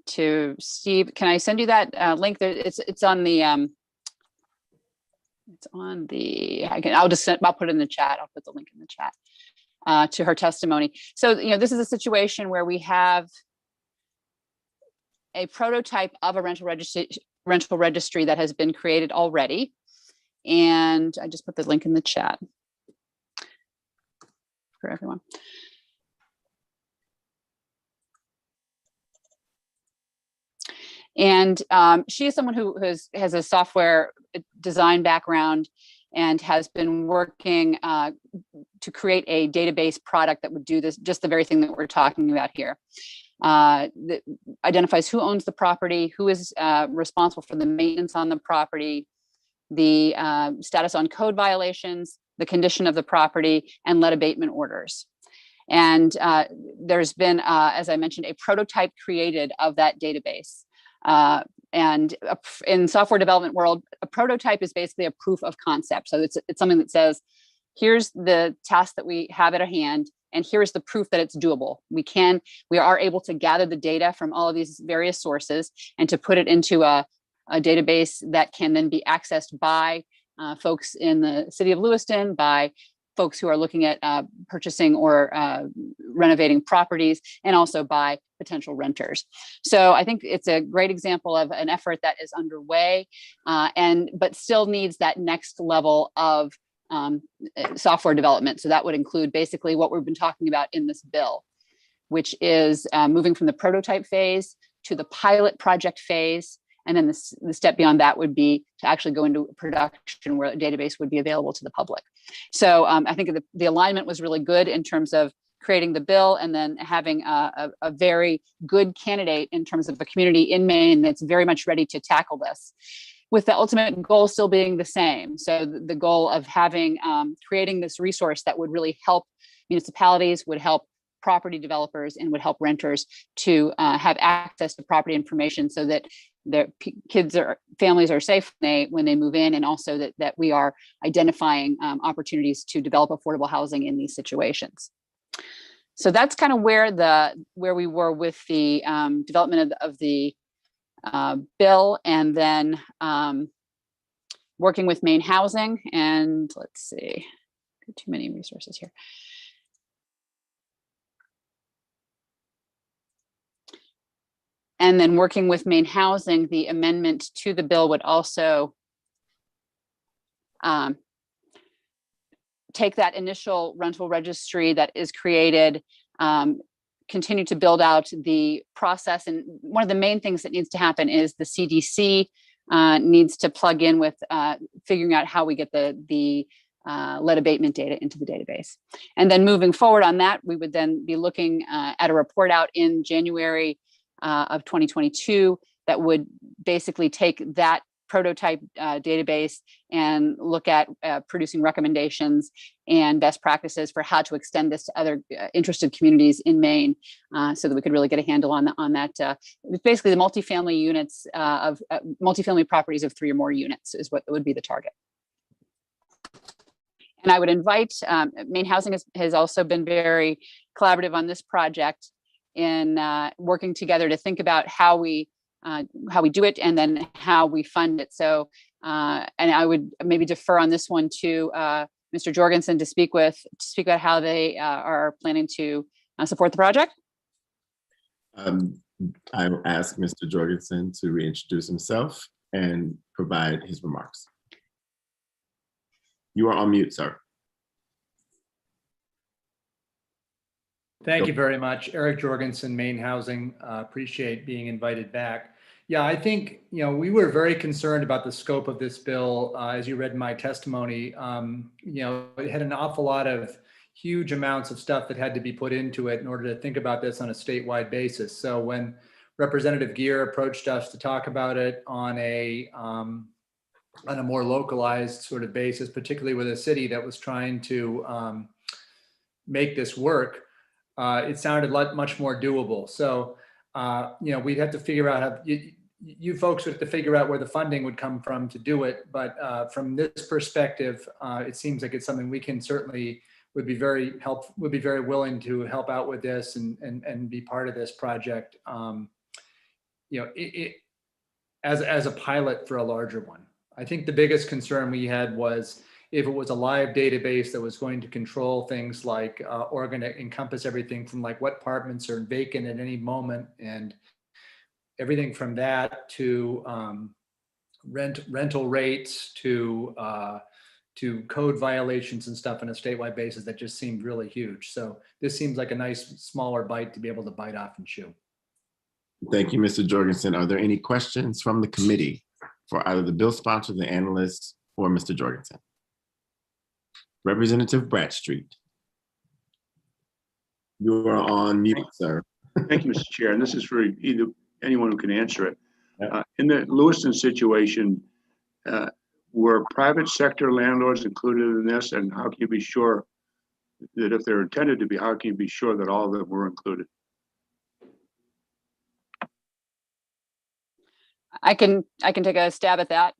to Steve. Can I send you that link? It's on the I'll put it in the chat. I'll put the link in the chat to her testimony. So, this is a situation where we have a prototype of a rental registry that has been created already. And I just put the link in the chat for everyone. And she is someone who has a software design background and has been working to create a database product that would do this, just the very thing that we're talking about here. That identifies who owns the property, who is responsible for the maintenance on the property, the status on code violations, the condition of the property, and lead abatement orders. And there's been, as I mentioned, a prototype created of that database. And in software development world, a prototype is basically a proof of concept. So it's something that says, here's the task that we have at our hand, and here's the proof that it's doable. We are able to gather the data from all of these various sources and to put it into a database that can then be accessed by folks in the city of Lewiston, by folks who are looking at purchasing or renovating properties, and also by potential renters. So I think it's a great example of an effort that is underway, but still needs that next level of software development. So that would include basically what we've been talking about in this bill. which is moving from the prototype phase to the pilot project phase. And then the step beyond that would be to actually go into production where a database would be available to the public. So I think the alignment was really good in terms of creating the bill and then having a very good candidate in terms of a community in Maine that's very much ready to tackle this, with the ultimate goal still being the same. So the goal of having, creating this resource that would really help municipalities, would help property developers, and would help renters to have access to property information so that their kids or families are safe when they move in, and also that we are identifying opportunities to develop affordable housing in these situations. So that's kind of where we were with the development of the bill, and then working with Maine Housing. And let's see, too many resources here. And then working with Maine Housing, the amendment to the bill would also take that initial rental registry that is created, continue to build out the process. And one of the main things that needs to happen is the CDC needs to plug in with figuring out how we get the lead abatement data into the database. And then moving forward on that, we would then be looking at a report out in January of 2022 that would basically take that prototype database and look at producing recommendations and best practices for how to extend this to other interested communities in Maine, so that we could really get a handle on that. Basically, the multifamily units of multifamily properties of 3 or more units is what would be the target. And I would invite, Maine Housing has also been very collaborative on this project in working together to think about how we do it and then how we fund it. So, and I would maybe defer on this one to Mr. Jorgensen to speak about how they are planning to support the project. I will ask Mr. Jorgensen to reintroduce himself and provide his remarks. You are on mute, sir. Thank you very much. Eric Jorgensen, Maine Housing. Appreciate being invited back. Yeah, I think, we were very concerned about the scope of this bill. As you read in my testimony, it had an awful lot of huge amounts of stuff that had to be put into it in order to think about this on a statewide basis. So when Representative Geer approached us to talk about it on a more localized sort of basis, particularly with a city that was trying to make this work, it sounded much more doable. So, we'd have to figure out how you folks would have to figure out where the funding would come from to do it. But from this perspective, it seems like it's something we can certainly would be very willing to help out with this and be part of this project. As a pilot for a larger one. I think the biggest concern we had was if it was a live database that was going to control things like, or going to encompass everything from like what apartments are vacant at any moment and everything from that to rental rates to code violations and stuff on a statewide basis, that just seemed really huge. So this seems like a nice smaller bite to be able to bite off and chew. Thank you, Mr. Jorgensen. Are there any questions from the committee for either the bill sponsor, the analyst, or Mr. Jorgensen? Representative Bradstreet. You are on mute, sir. Thank you, Mr. Chair. And this is for either anyone who can answer it. In the Lewiston situation, were private sector landlords included in this? And how can you be sure that if they're intended to be, how can you be sure that all of them were included? I can take a stab at that.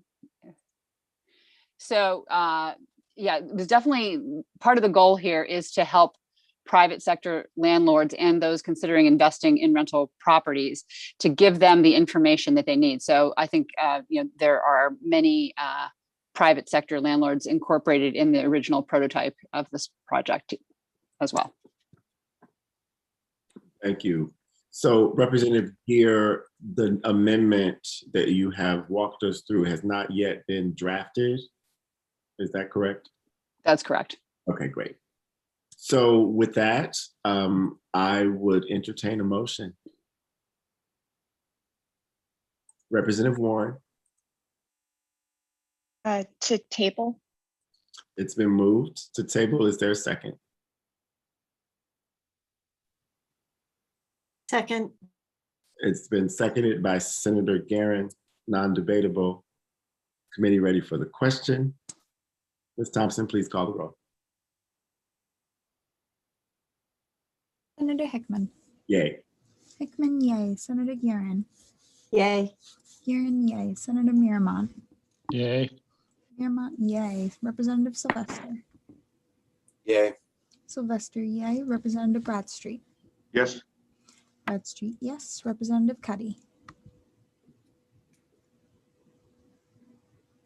So yeah, there's definitely part of the goal here is to help private sector landlords and those considering investing in rental properties to give them the information that they need. So I think there are many private sector landlords incorporated in the original prototype of this project as well. Thank you. So Representative Geer, the amendment that you have walked us through has not yet been drafted. Is that correct? That's correct. Okay, great. So with that, I would entertain a motion. Representative Warren, To table. it's been moved to table. Is there a second? Second. It's been seconded by Senator Guerin, non-debatable. Committee ready for the question. Ms. Thompson, please call the roll. Senator Hickman. Yay. Hickman, yay. Senator Guerin. Yay. Guerin, yay. Senator Miramont. Yay. Miramont, yay. Representative Sylvester. Yay. Sylvester, yay. Representative Bradstreet. Yes. Bradstreet, yes. Representative Cuddy.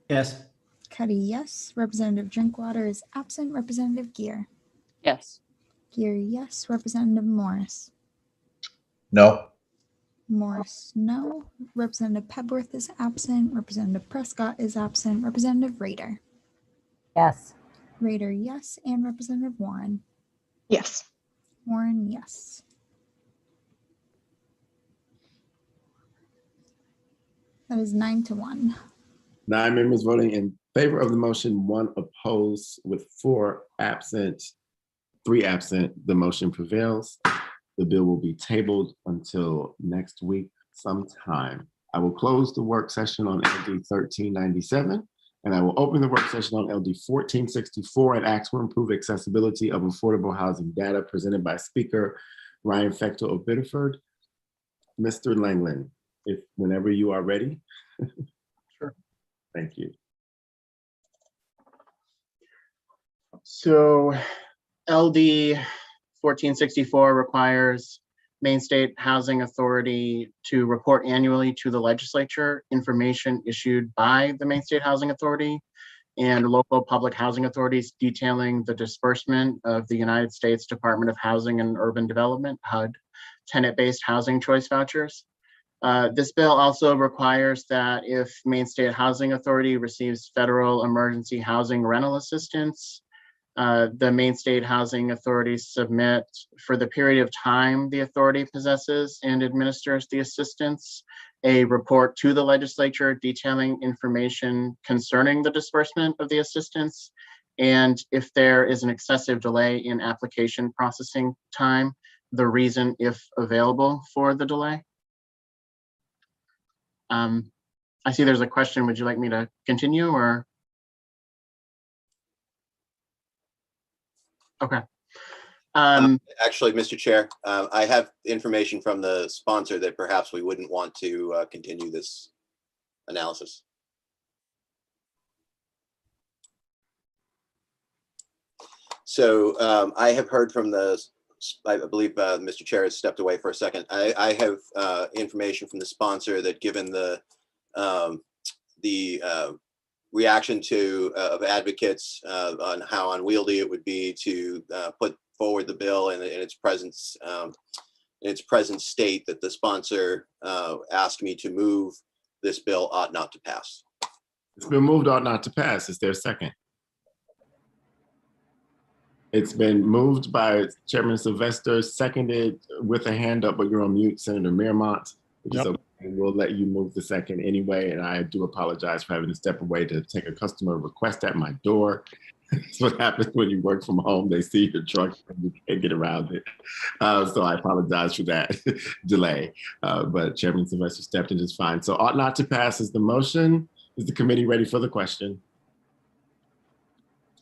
Yes. Cuddy, yes. Representative Drinkwater is absent. Representative Gear. Yes. Gear, yes. Representative Morris. No. Morris, no. Representative Pebworth is absent. Representative Prescott is absent. Representative Rader. Yes. Rader, yes. And Representative Warren. Yes. Warren, yes. That is 9-1. 9 members voting in favor of the motion, 1 opposed with 4 absent, 3 absent. The motion prevails. The bill will be tabled until next week sometime. I will close the work session on LD 1397, and I will open the work session on LD 1464 and ask for improved accessibility of affordable housing data presented by Speaker Ryan Fector of Biddeford. Mr. Langland, whenever you are ready. Sure. Thank you. So LD 1464 requires Maine State Housing Authority to report annually to the legislature information issued by the Maine State Housing Authority and local public housing authorities detailing the disbursement of the United States Department of Housing and Urban Development, HUD, tenant-based housing choice vouchers. This bill also requires that if Maine State Housing Authority receives federal emergency housing rental assistance, the Maine State Housing Authority submit for the period of time the authority possesses and administers the assistance, a report to the legislature detailing information concerning the disbursement of the assistance. And if there is an excessive delay in application processing time, the reason, if available, for the delay. I see there's a question. Would you like me to continue or? Okay. Actually, Mr. Chair, I have information from the sponsor that perhaps we wouldn't want to continue this analysis. So I have heard from I believe Mr. Chair has stepped away for a second. I have information from the sponsor that given the reaction of advocates on how unwieldy it would be to put forward the bill in its present state, that the sponsor asked me to move this bill ought not to pass. It's been moved ought not to pass. Is there a second? It's been moved by Chairman Sylvester, seconded with a hand up, but you're on mute, Senator Miramont. Yep. So we'll let you move the second anyway. And I do apologize for having to step away to take a customer request at my door. That's what happens when you work from home. They see your truck and you can't get around it. So I apologize for that delay. But Chairman Sylvester stepped in just fine. So ought not to pass is the motion. Is the committee ready for the question?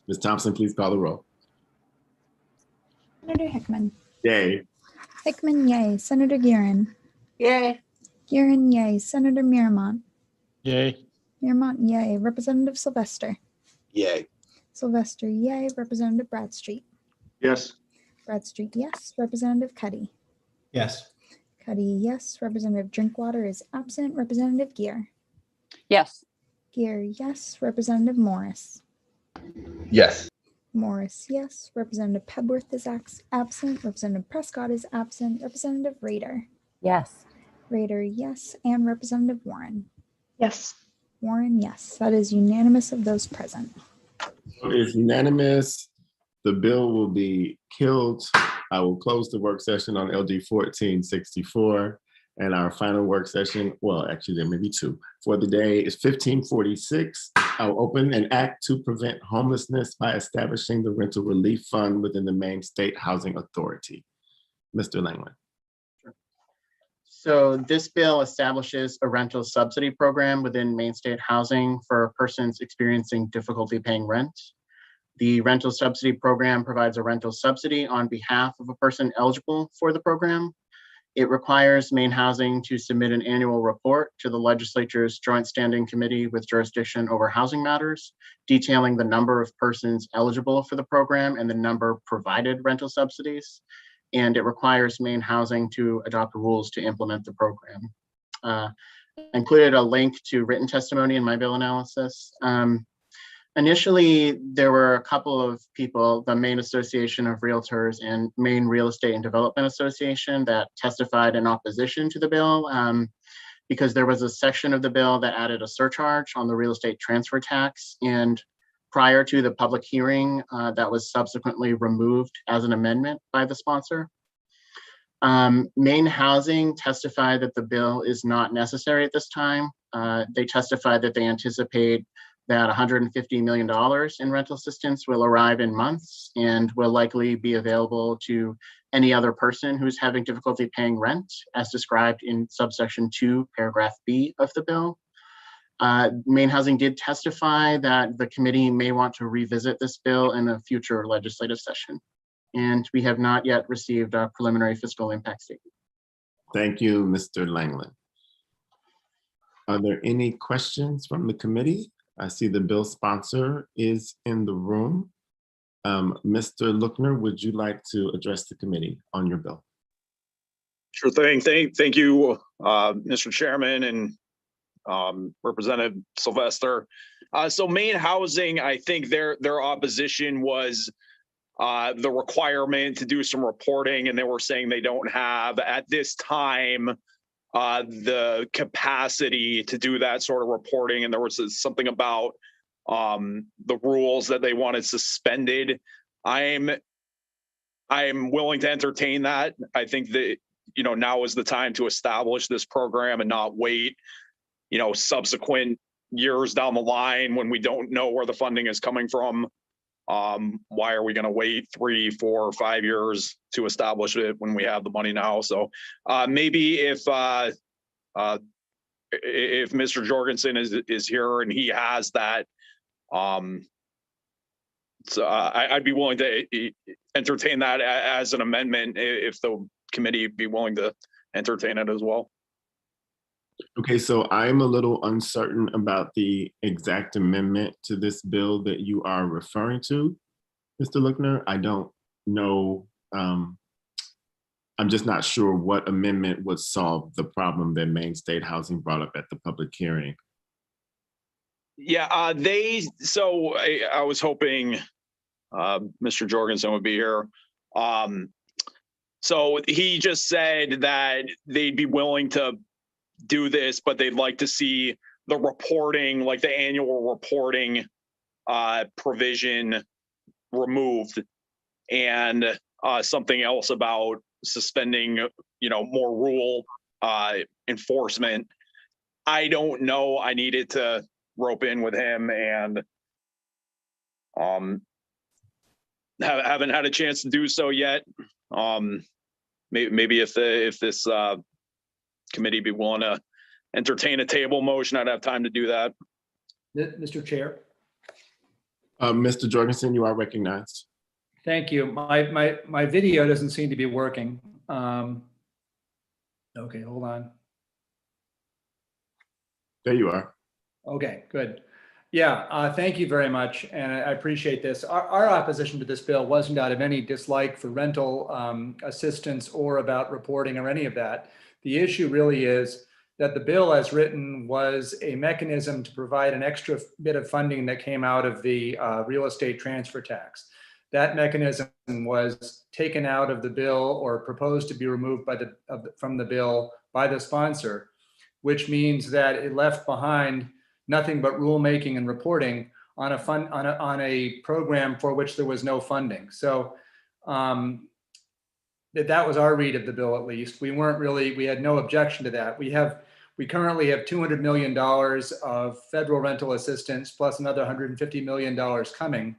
Ms. Thompson, please call the roll. Senator Hickman. Yay. Hickman, yay. Senator Guerin. Yay. Guerin, yay. Senator Miramont. Yay. Miramont, yay. Representative Sylvester. Yay. Sylvester, yay. Representative Bradstreet. Yes. Bradstreet, yes. Representative Cuddy. Yes. Cuddy, yes. Representative Drinkwater is absent. Representative Gear. Yes. Gear, yes. Representative Morris. Yes. Morris, yes. Representative Pebworth is absent. Representative Prescott is absent. Representative Rader. Yes. Rader, yes. And Representative Warren. Yes. Warren, yes. That is unanimous of those present. It is unanimous. The bill will be killed. I will close the work session on LD 1464. And our final work session, well, actually there may be two, for the day is 1546. I'll open an act to prevent homelessness by establishing the rental relief fund within the Maine State Housing Authority. Mr. Langland. So this bill establishes a rental subsidy program within Maine State Housing for persons experiencing difficulty paying rent. The rental subsidy program provides a rental subsidy on behalf of a person eligible for the program. It requires Maine Housing to submit an annual report to the legislature's Joint Standing Committee with jurisdiction over housing matters, detailing the number of persons eligible for the program and the number provided rental subsidies. And it requires Maine Housing to adopt rules to implement the program. I included a link to written testimony in my bill analysis. Initially, there were a couple of people, the Maine Association of Realtors and Maine Real Estate and Development Association, that testified in opposition to the bill because there was a section of the bill that added a surcharge on the real estate transfer tax. And prior to the public hearing, that was subsequently removed as an amendment by the sponsor. Maine Housing testified that the bill is not necessary at this time. They testified that they anticipate that $150 million in rental assistance will arrive in months and will likely be available to any other person who's having difficulty paying rent, as described in subsection 2, paragraph B of the bill. Maine Housing did testify that the committee may want to revisit this bill in a future legislative session. And we have not yet received a preliminary fiscal impact statement. Thank you, Mr. Langland. Are there any questions from the committee? I see the bill sponsor is in the room. Mr. Lookner, would you like to address the committee on your bill? Sure thing. Thank you, Mr. Chairman and Representative Sylvester. So Maine Housing, I think their opposition was the requirement to do some reporting, and they were saying they don't have at this time the capacity to do that sort of reporting, and there was something about the rules that they wanted suspended. I am willing to entertain that. I think that now is the time to establish this program and not wait subsequent years down the line when we don't know where the funding is coming from. Why are we going to wait 3, 4, 5 years to establish it when we have the money now? So maybe if Mr. Jorgensen is here and he has that, so I'd be willing to entertain that as an amendment if the committee be willing to entertain it as well. Okay, so I'm a little uncertain about the exact amendment to this bill that you are referring to, Mr. Lookner. I don't know. I'm just not sure what amendment would solve the problem that Maine State Housing brought up at the public hearing. Yeah, so I was hoping Mr. Jorgensen would be here. So he just said that they'd be willing to do this, but they'd like to see the reporting, like the annual reporting provision removed, and something else about suspending, more rule enforcement. I don't know. I needed to rope in with him, and haven't had a chance to do so yet. Maybe if this committee be willing to entertain a table motion, I'd have time to do that. Mr. Chair. Mr. Jorgensen, you are recognized. Thank you. My video doesn't seem to be working. Okay, hold on. There you are. Okay, good. Yeah, thank you very much, and I appreciate this. Our opposition to this bill wasn't out of any dislike for rental assistance or about reporting or any of that. The issue really is that the bill as written was a mechanism to provide an extra bit of funding that came out of the real estate transfer tax. That mechanism was taken out of the bill or proposed to be removed from the bill by the sponsor, which means that it left behind nothing but rulemaking and reporting on a program for which there was no funding. So that was our read of the bill. At least we had no objection to that. We currently have $200 million of federal rental assistance plus another $150 million coming.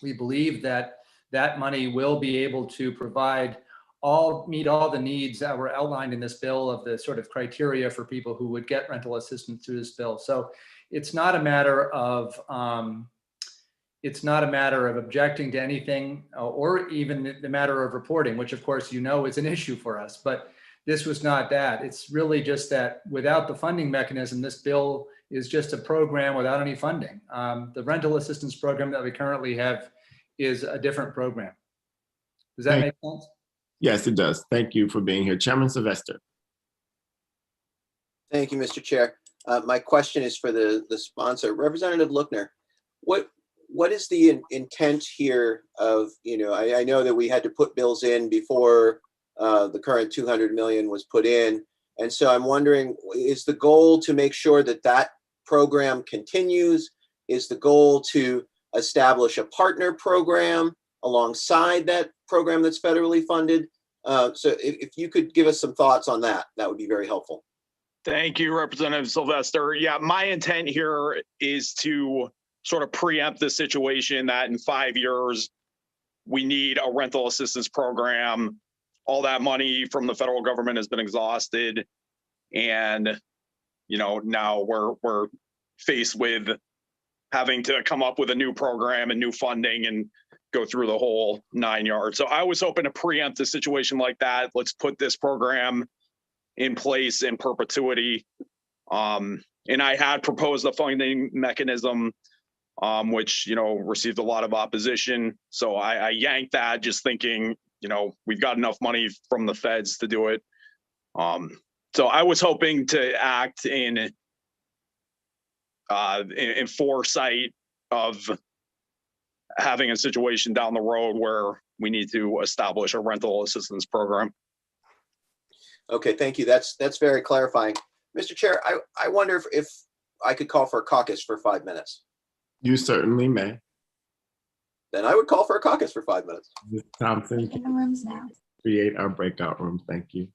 We believe that that money will be able to meet all the needs that were outlined in this bill of the sort of criteria for people who would get rental assistance through this bill. So it's not a matter of objecting to anything or even the matter of reporting, which of course, is an issue for us, but this was not that. It's really just that without the funding mechanism, this bill is just a program without any funding. The rental assistance program that we currently have is a different program. Does that make sense? Yes, it does. Thank you for being here. Chairman Sylvester. Thank you, Mr. Chair. My question is for the sponsor, Representative Lookner. What is the intent here of, I know that we had to put bills in before the current 200 million was put in. And so I'm wondering, is the goal to make sure that that program continues? Is the goal to establish a partner program alongside that program that's federally funded? So if you could give us some thoughts on that, that would be very helpful. Thank you, Representative Sylvester. Yeah, my intent here is to sort of preempt the situation that in 5 years, we need a rental assistance program. All that money from the federal government has been exhausted. And, now we're faced with having to come up with a new program and new funding and go through the whole 9 yards. So I was hoping to preempt a situation like that. Let's put this program in place in perpetuity. And I had proposed a funding mechanism, which, received a lot of opposition. So I yanked that just thinking, we've got enough money from the feds to do it. So I was hoping to act in foresight of having a situation down the road where we need to establish a rental assistance program. Okay, thank you. That's very clarifying. Mr. Chair, I wonder if I could call for a caucus for 5 minutes. You certainly may. Then I would call for a caucus for 5 minutes. Ms. Thompson, In the rooms now. create our breakout room. Thank you.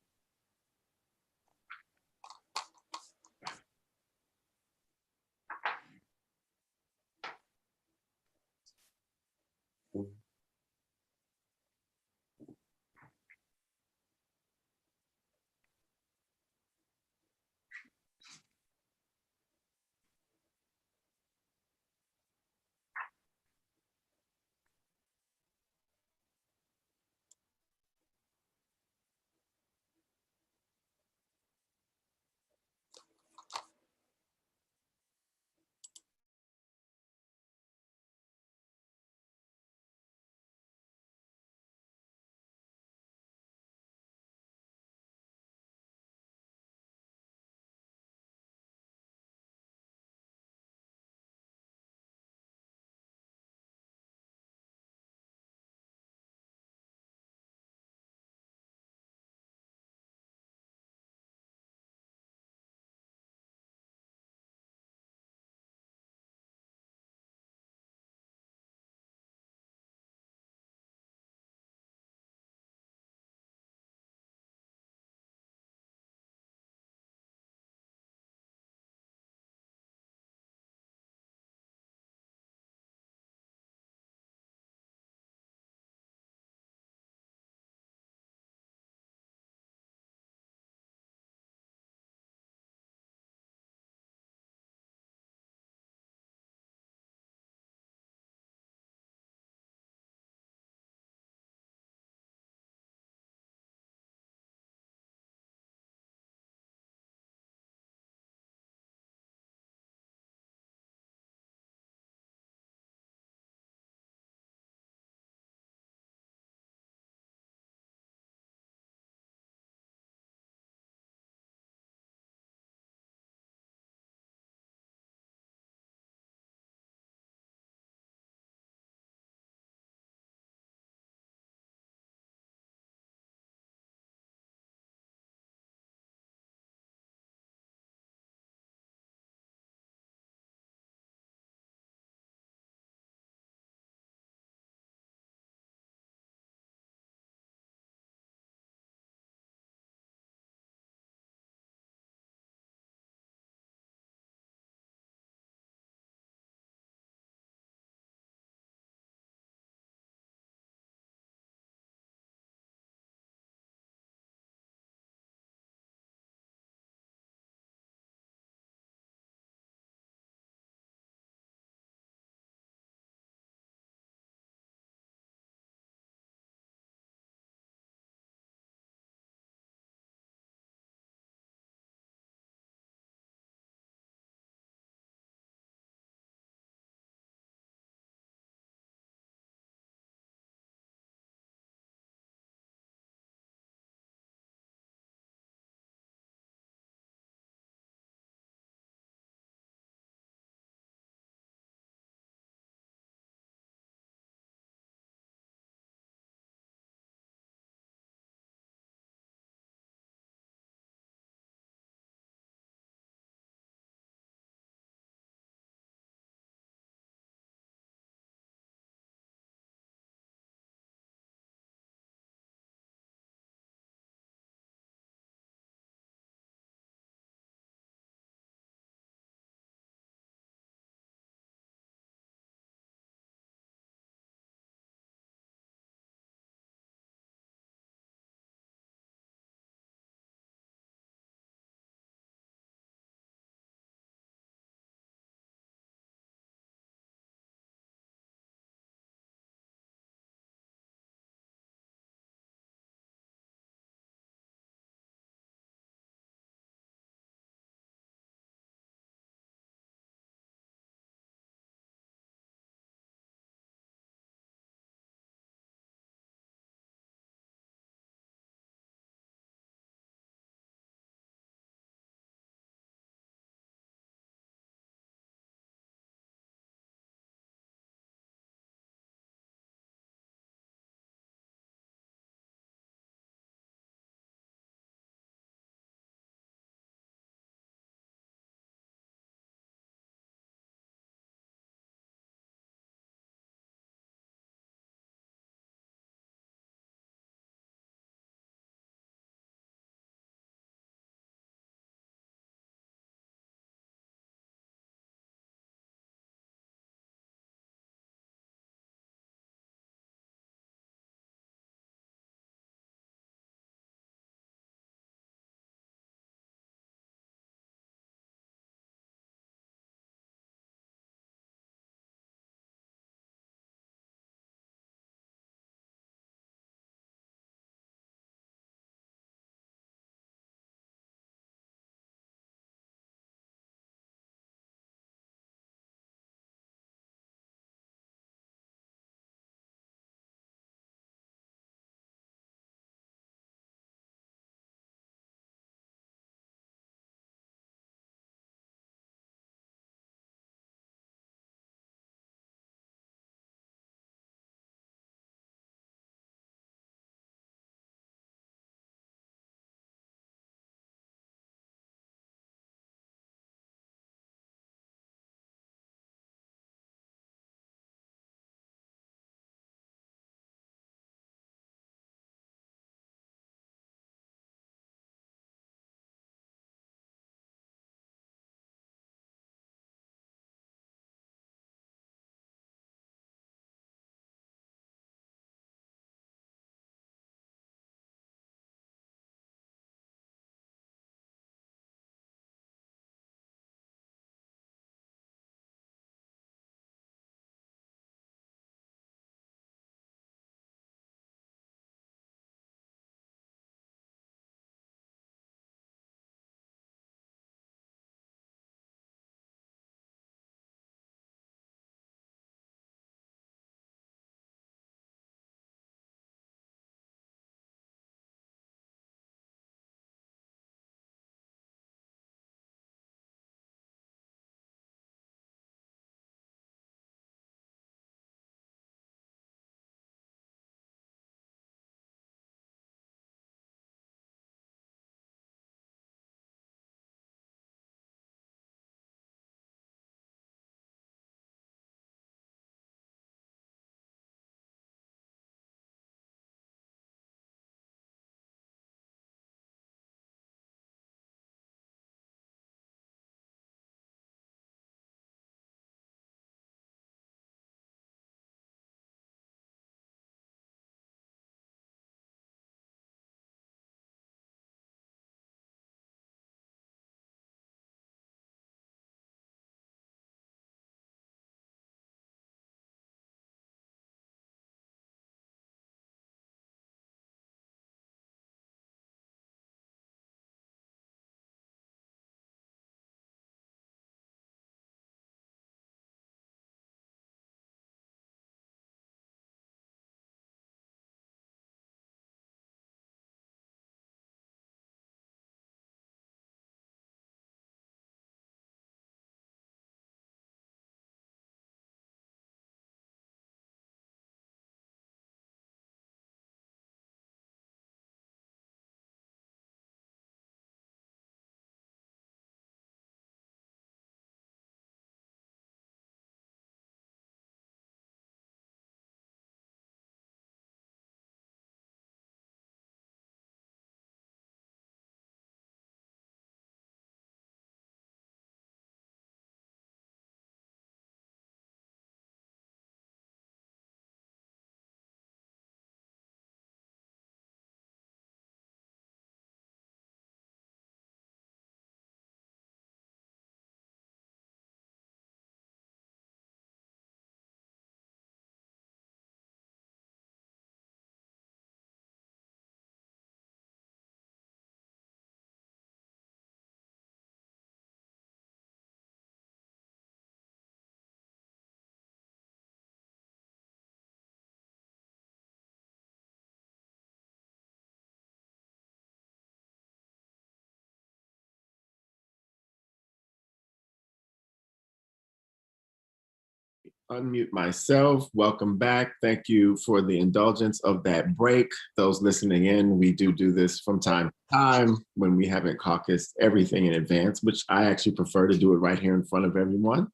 unmute myself. Welcome back. Thank you for the indulgence of that break. Those listening in, we do this from time to time when we haven't caucused everything in advance, which I actually prefer to do it right here in front of everyone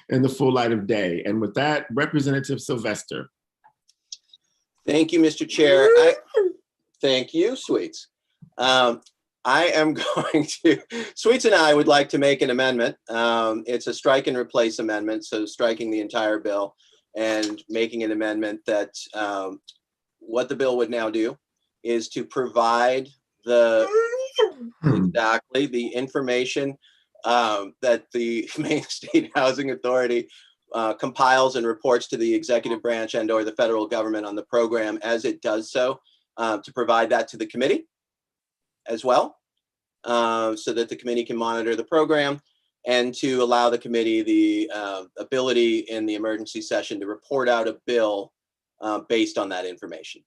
in the full light of day. And with that, Representative Sylvester. Thank you, Mr. Chair. Thank you, Sweets. I am going to, Sweets and I would like to make an amendment. It's a strike and replace amendment, so striking the entire bill and making an amendment that what the bill would now do is to provide exactly the information that the Maine State Housing Authority compiles and reports to the executive branch and or the federal government on the program as it does so, to provide that to the committee as well, so that the committee can monitor the program and to allow the committee the ability in the emergency session to report out a bill based on that information.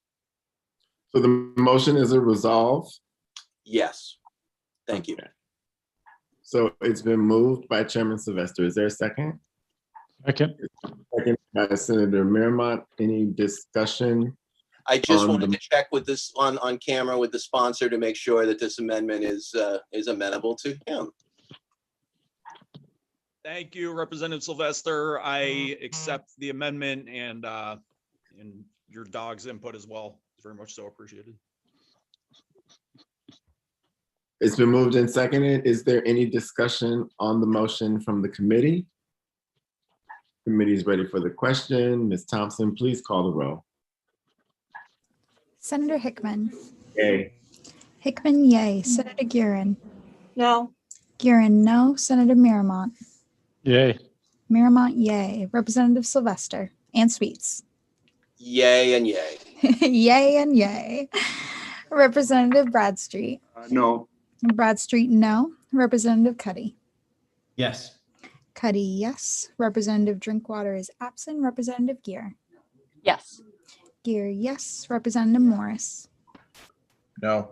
So the motion is a resolve? Yes. Thank you. So it's been moved by Chairman Sylvester. Is there a second? Second. Second by Senator Miramont. Any discussion? I just wanted to check with this on camera with the sponsor to make sure that this amendment is amenable to him. Thank you, Representative Sylvester. I accept the amendment and your dog's input as well. It's very much so appreciated. It's been moved and seconded. Is there any discussion on the motion from the committee? Committee is ready for the question. Ms. Thompson, please call the roll. Senator Hickman. Yay. Hickman, yay. Senator Guerin. No. Guerin, no. Senator Miramont. Yay. Miramont, yay. Representative Sylvester and Sweets. Yay and yay. Yay and yay. Representative Bradstreet. No. Bradstreet, no. Representative Cuddy. Yes. Cuddy, yes. Representative Drinkwater is absent. Representative Gear. Yes. Gear, yes. Representative Morris. No.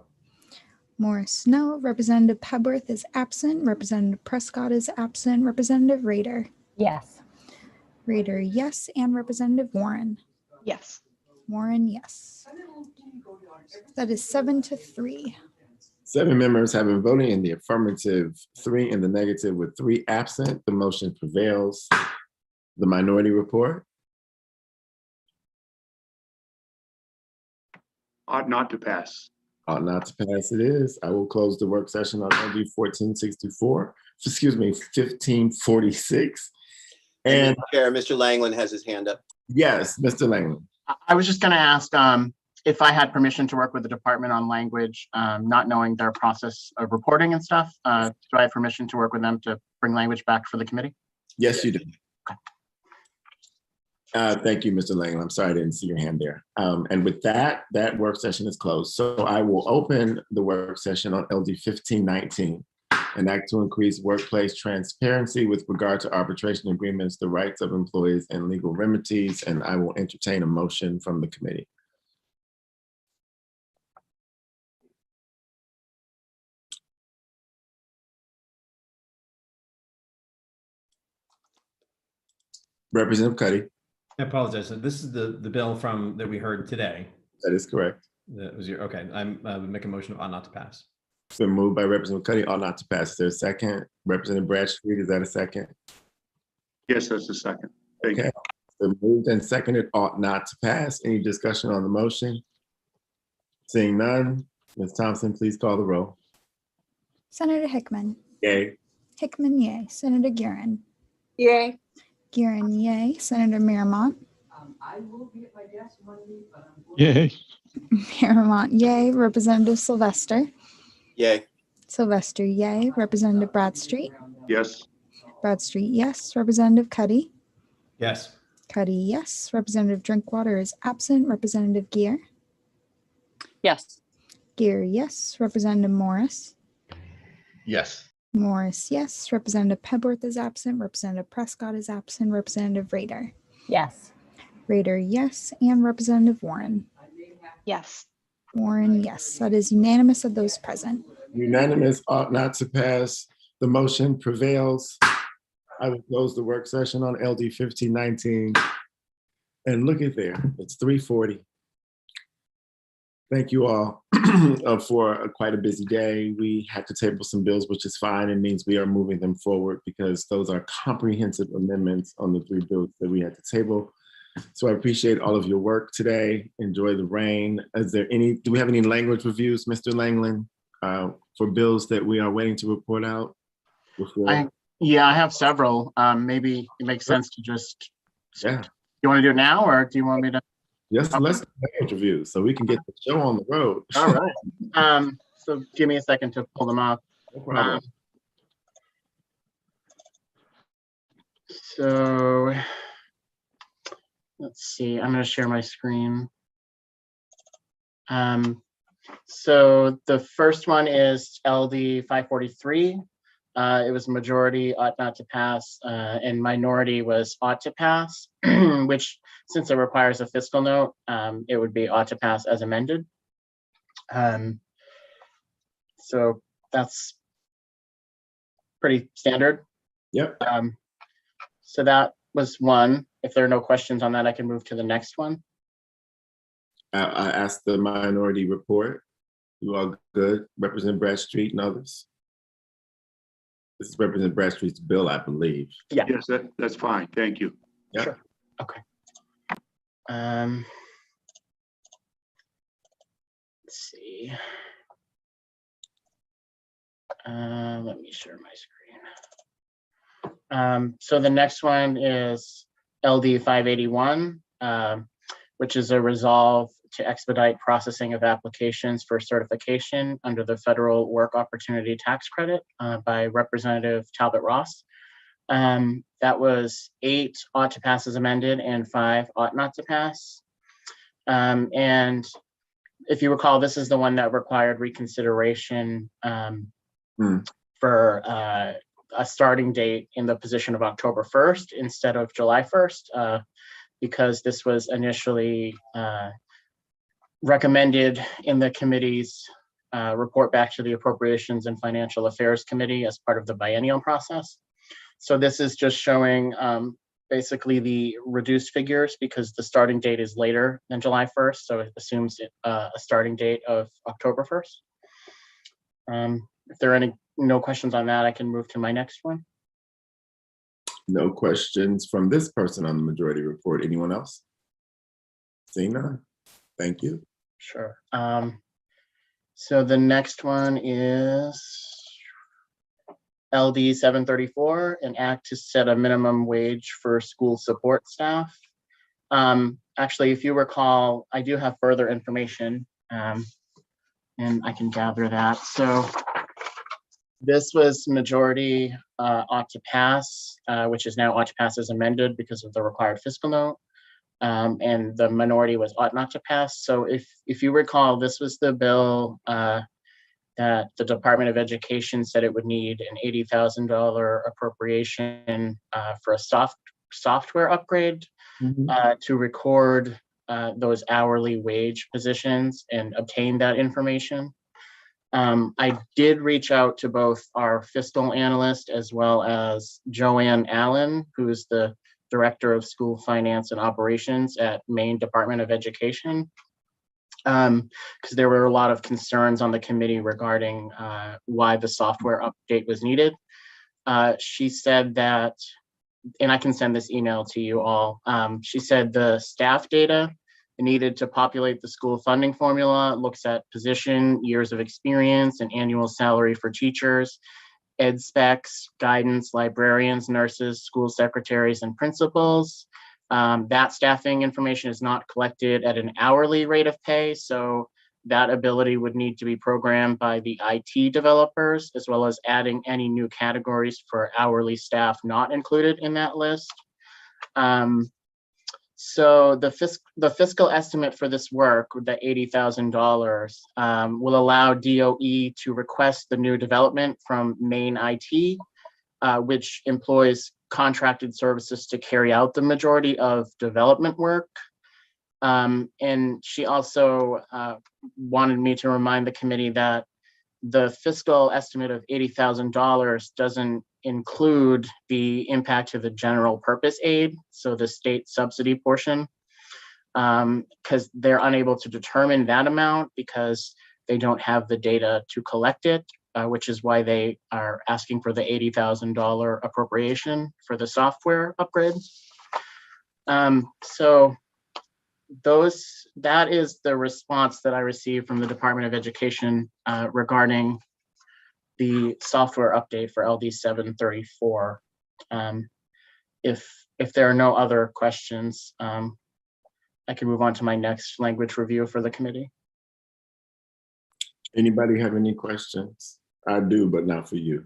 Morris, no. Representative Pebworth is absent. Representative Prescott is absent. Representative Rader. Yes. Rader, yes. And Representative Warren. Yes. Warren, yes. That is 7-3. 7 members have been voting in the affirmative, 3 in the negative with 3 absent. The motion prevails. The minority report. Ought not to pass. Ought not to pass it is. I will close the work session on LD 1464, excuse me, 1546. And Chair, Mr. Langland has his hand up. yes, Mr. Langland. I was just going to ask if I had permission to work with the department on language, not knowing their process of reporting and stuff. Do I have permission to work with them to bring language back for the committee? Yes, you do. Thank you, Mr. Langland. I'm sorry I didn't see your hand there. And with that, that work session is closed. So I will open the work session on LD 1519, an act to increase workplace transparency with regard to arbitration agreements, the rights of employees, and legal remedies. And I will entertain a motion from the committee. Representative Cuddy. I apologize. So this is the bill that we heard today. That is correct. That was okay. I would make a motion of ought not to pass. It's been moved by Representative Cuddy, ought not to pass. Is there a second? Representative Bradstreet, is that a second? Yes, that's a second. Thank you. So moved and seconded, ought not to pass. Any discussion on the motion? Seeing none, Ms. Thompson, please call the roll. Senator Hickman. Yay. Hickman, yay. Senator Guerin. Yay. Guerin, yay. Senator Miramont. I will be at my desk Monday, but yay. Miramont, yay. Representative Sylvester. Yay. Sylvester, yay. Representative Bradstreet. Yes. Bradstreet, yes. Representative Cuddy. Yes. Cuddy, yes. Representative Drinkwater is absent. Representative Gear. Yes. Gear, yes. Representative Morris. Yes. Morris, yes. Representative Pebworth is absent. Representative Prescott is absent. Representative Rader. Yes. Rader, yes. And Representative Warren. Yes. Warren, yes. That is unanimous of those present. Unanimous, ought not to pass. The motion prevails. I will close the work session on LD 1519. And look at there, it's 3:40. Thank you all for quite a busy day. We had to table some bills, which is fine. It means we are moving them forward because those are comprehensive amendments on the 3 bills that we had to table. So I appreciate all of your work today. Enjoy the rain. Do we have any language reviews, Mr. Langland, for bills that we are waiting to report out before? Yeah, I have several. Maybe it makes sense to just, Yeah. You want to do it now or do you want me to? Yes, let's do language reviews so we can get the show on the road. All right. So give me a second to pull them up. No problem. So let's see, I'm going to share my screen. So the first one is LD 543. It was majority ought not to pass, and minority was ought to pass, which since it requires a fiscal note, it would be ought to pass as amended. So that's pretty standard. Yep. So that was one. If there are no questions on that, I can move to the next one. I asked the minority report. You all good? Representative Bradstreet and others? This is Representative Bradstreet's bill, I believe. Yeah. Yes, that's fine. Thank you. Yeah. Sure. Okay. Let's see. Let me share my screen. So the next one is LD 581, which is a resolve to expedite processing of applications for certification under the Federal Work Opportunity Tax Credit by Representative Talbot Ross. That was 8 ought to pass as amended and 5 ought not to pass. And if you recall, this is the one that required reconsideration for a starting date in the position of October 1st instead of July 1st, because this was initially recommended in the committee's report back to the Appropriations and Financial Affairs Committee as part of the biennial process. So this is just showing basically the reduced figures because the starting date is later than July 1st. So it assumes a starting date of October 1st. If there are no questions on that, I can move to my next one. No questions from this person on the majority report. Anyone else? Seeing none. Thank you. Sure. So the next one is LD 734, an act to set a minimum wage for school support staff. Actually, if you recall, I do have further information and I can gather that. So this was majority ought to pass, which is now ought to pass as amended because of the required fiscal note. And the minority was ought not to pass. So if you recall, this was the bill that the Department of Education said it would need an $80,000 appropriation for a software upgrade to record those hourly wage positions and obtain that information. I did reach out to both our fiscal analyst as well as Joanne Allen, who is the Director of School Finance and Operations at Maine Department of Education, because there were a lot of concerns on the committee regarding why the software update was needed. She said that, and I can send this email to you all, she said the staff data needed to populate the school funding formula looks at position, years of experience, and annual salary for teachers, ed specs, guidance, librarians, nurses, school secretaries, and principals. That staffing information is not collected at an hourly rate of pay, so that ability would need to be programmed by the IT developers, as well as adding any new categories for hourly staff not included in that list. So the fiscal estimate for this work, the $80,000, will allow DOE to request the new development from Maine IT, which employs contracted services to carry out the majority of development work. And she also wanted me to remind the committee that the fiscal estimate of $80,000 doesn't include the impact to the general purpose aid, so the state subsidy portion, because they're unable to determine that amount because they don't have the data to collect it, which is why they are asking for the $80,000 appropriation for the software upgrade. So that is the response that I received from the Department of Education regarding the software update for LD 734. If there are no other questions, I can move on to my next language review for the committee. Anybody have any questions? I do, but not for you.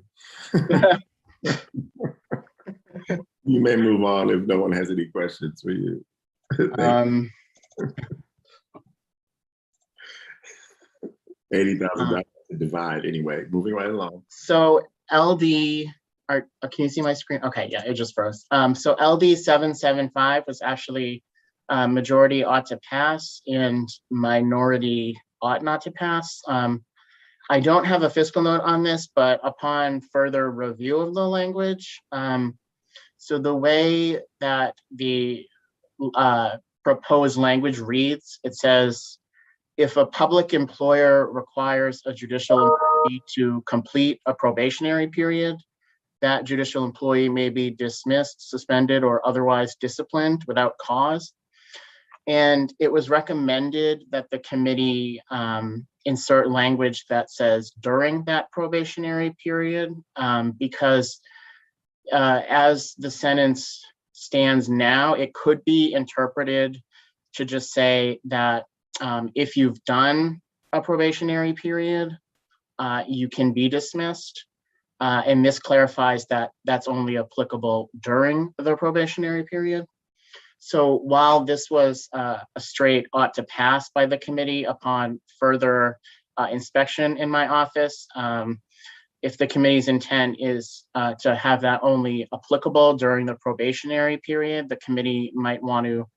You may move on if no one has any questions for you. $80,000 to divide anyway. Moving right along. So LD, can you see my screen? Okay, yeah, it just froze. So LD 775 was actually majority ought to pass and minority ought not to pass. I don't have a fiscal note on this, but upon further review of the language, so the way that the proposed language reads, it says, if a public employer requires a judicial employee to complete a probationary period, that judicial employee may be dismissed, suspended, or otherwise disciplined without cause. And it was recommended that the committee insert language that says during that probationary period, because as the sentence stands now, it could be interpreted to just say that if you've done a probationary period, you can be dismissed. And this clarifies that that's only applicable during the probationary period. So while this was a straight ought to pass by the committee upon further inspection in my office, if the committee's intent is to have that only applicable during the probationary period, the committee might want to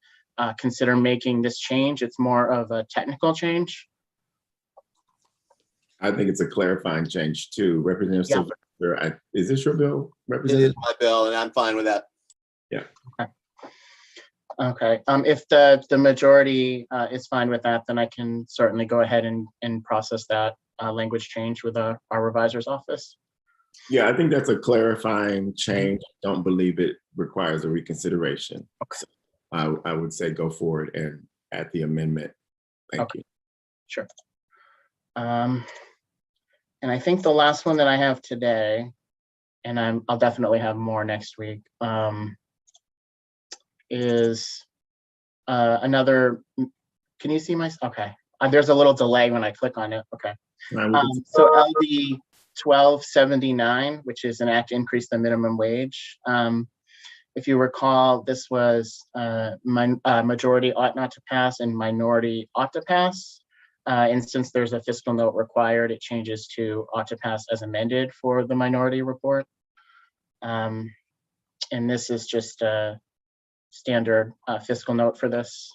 consider making this change. It's more of a technical change. I think it's a clarifying change too. Representative Sylvester, is this your bill? It is my bill, and I'm fine with that. Yeah. Okay. If the majority is fine with that, then I can certainly go ahead and process that language change with our revisor's office. Yeah, I think that's a clarifying change. I don't believe it requires a reconsideration. Okay. So I would say go forward and add the amendment. Thank you. Sure. And I think the last one that I have today, and I'll definitely have more next week, is another, can you see my, okay. There's a little delay when I click on it, okay. So LD 1279, which is an act to increase the minimum wage. If you recall, this was majority ought not to pass and minority ought to pass. And since there's a fiscal note required, it changes to ought to pass as amended for the minority report. And this is just a standard fiscal note for this.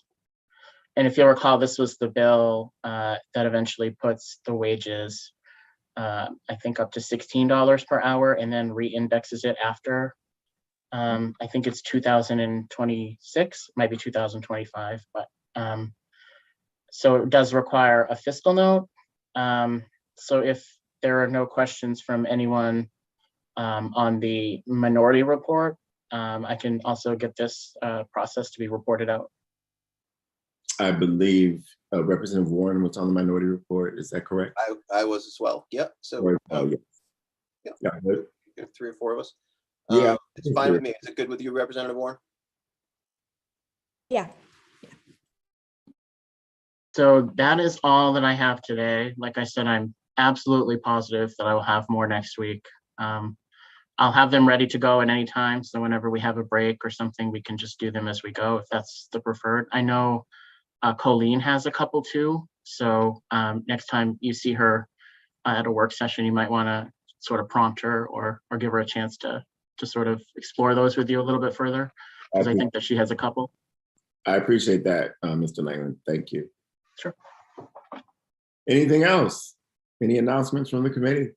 And if you'll recall, this was the bill that eventually puts the wages, I think up to $16 per hour and then re-indexes it after. I think it's 2026, might be 2025, but so it does require a fiscal note. So if there are no questions from anyone on the minority report, I can also get this process to be reported out. I believe Representative Warren was on the minority report. Is that correct? I was as well. Yep. So yeah. 3 or 4 of us. Yeah, it's fine with me. Is it good with you, Representative Warren? Yeah. So that is all that I have today. Like I said, I'm absolutely positive that I will have more next week. I'll have them ready to go at any time. So whenever we have a break or something, we can just do them as we go, if that's the preferred. I know Colleen has a couple too. So next time you see her at a work session, you might want to sort of prompt her or give her a chance to sort of explore those with you a little bit further, because I think that she has a couple. I appreciate that, Mr. Langland. Thank you. Sure. Anything else? Any announcements from the committee?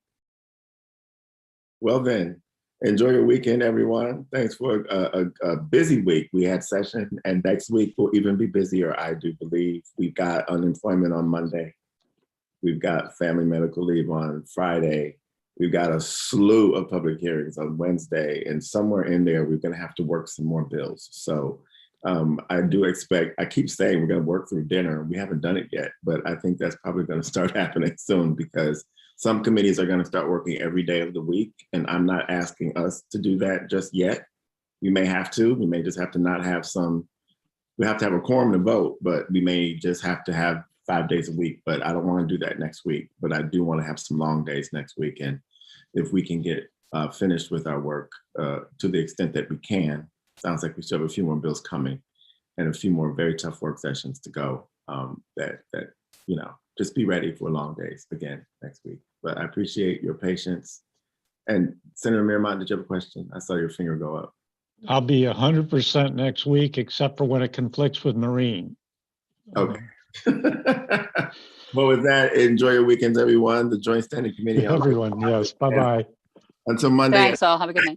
Well then, enjoy your weekend, everyone. Thanks for a busy week. We had session, and next week will even be busier, I do believe. We've got unemployment on Monday. We've got family medical leave on Friday. We've got a slew of public hearings on Wednesday, and somewhere in there, we're gonna have to work some more bills. So I do expect, I keep saying we're gonna work through dinner. We haven't done it yet, but I think that's probably gonna start happening soon because some committees are gonna start working every day of the week, and I'm not asking us to do that just yet. We may have to, we may just have to not have some, we have to have a quorum to vote, but we may just have to have 5 days a week, but I don't wanna do that next week, but I do wanna have some long days next week. And if we can get finished with our work to the extent that we can, sounds like we still have a few more bills coming and a few more very tough work sessions to go that, you know, just be ready for long days again next week. But I appreciate your patience. And Senator Miramont, did you have a question? I saw your finger go up. I'll be 100% next week, except for when it conflicts with Marine. Okay. Well, with that, enjoy your weekends, everyone. The Joint Standing Committee. Everyone, yes. Bye-bye. Until Monday. Thanks all. Have a good night.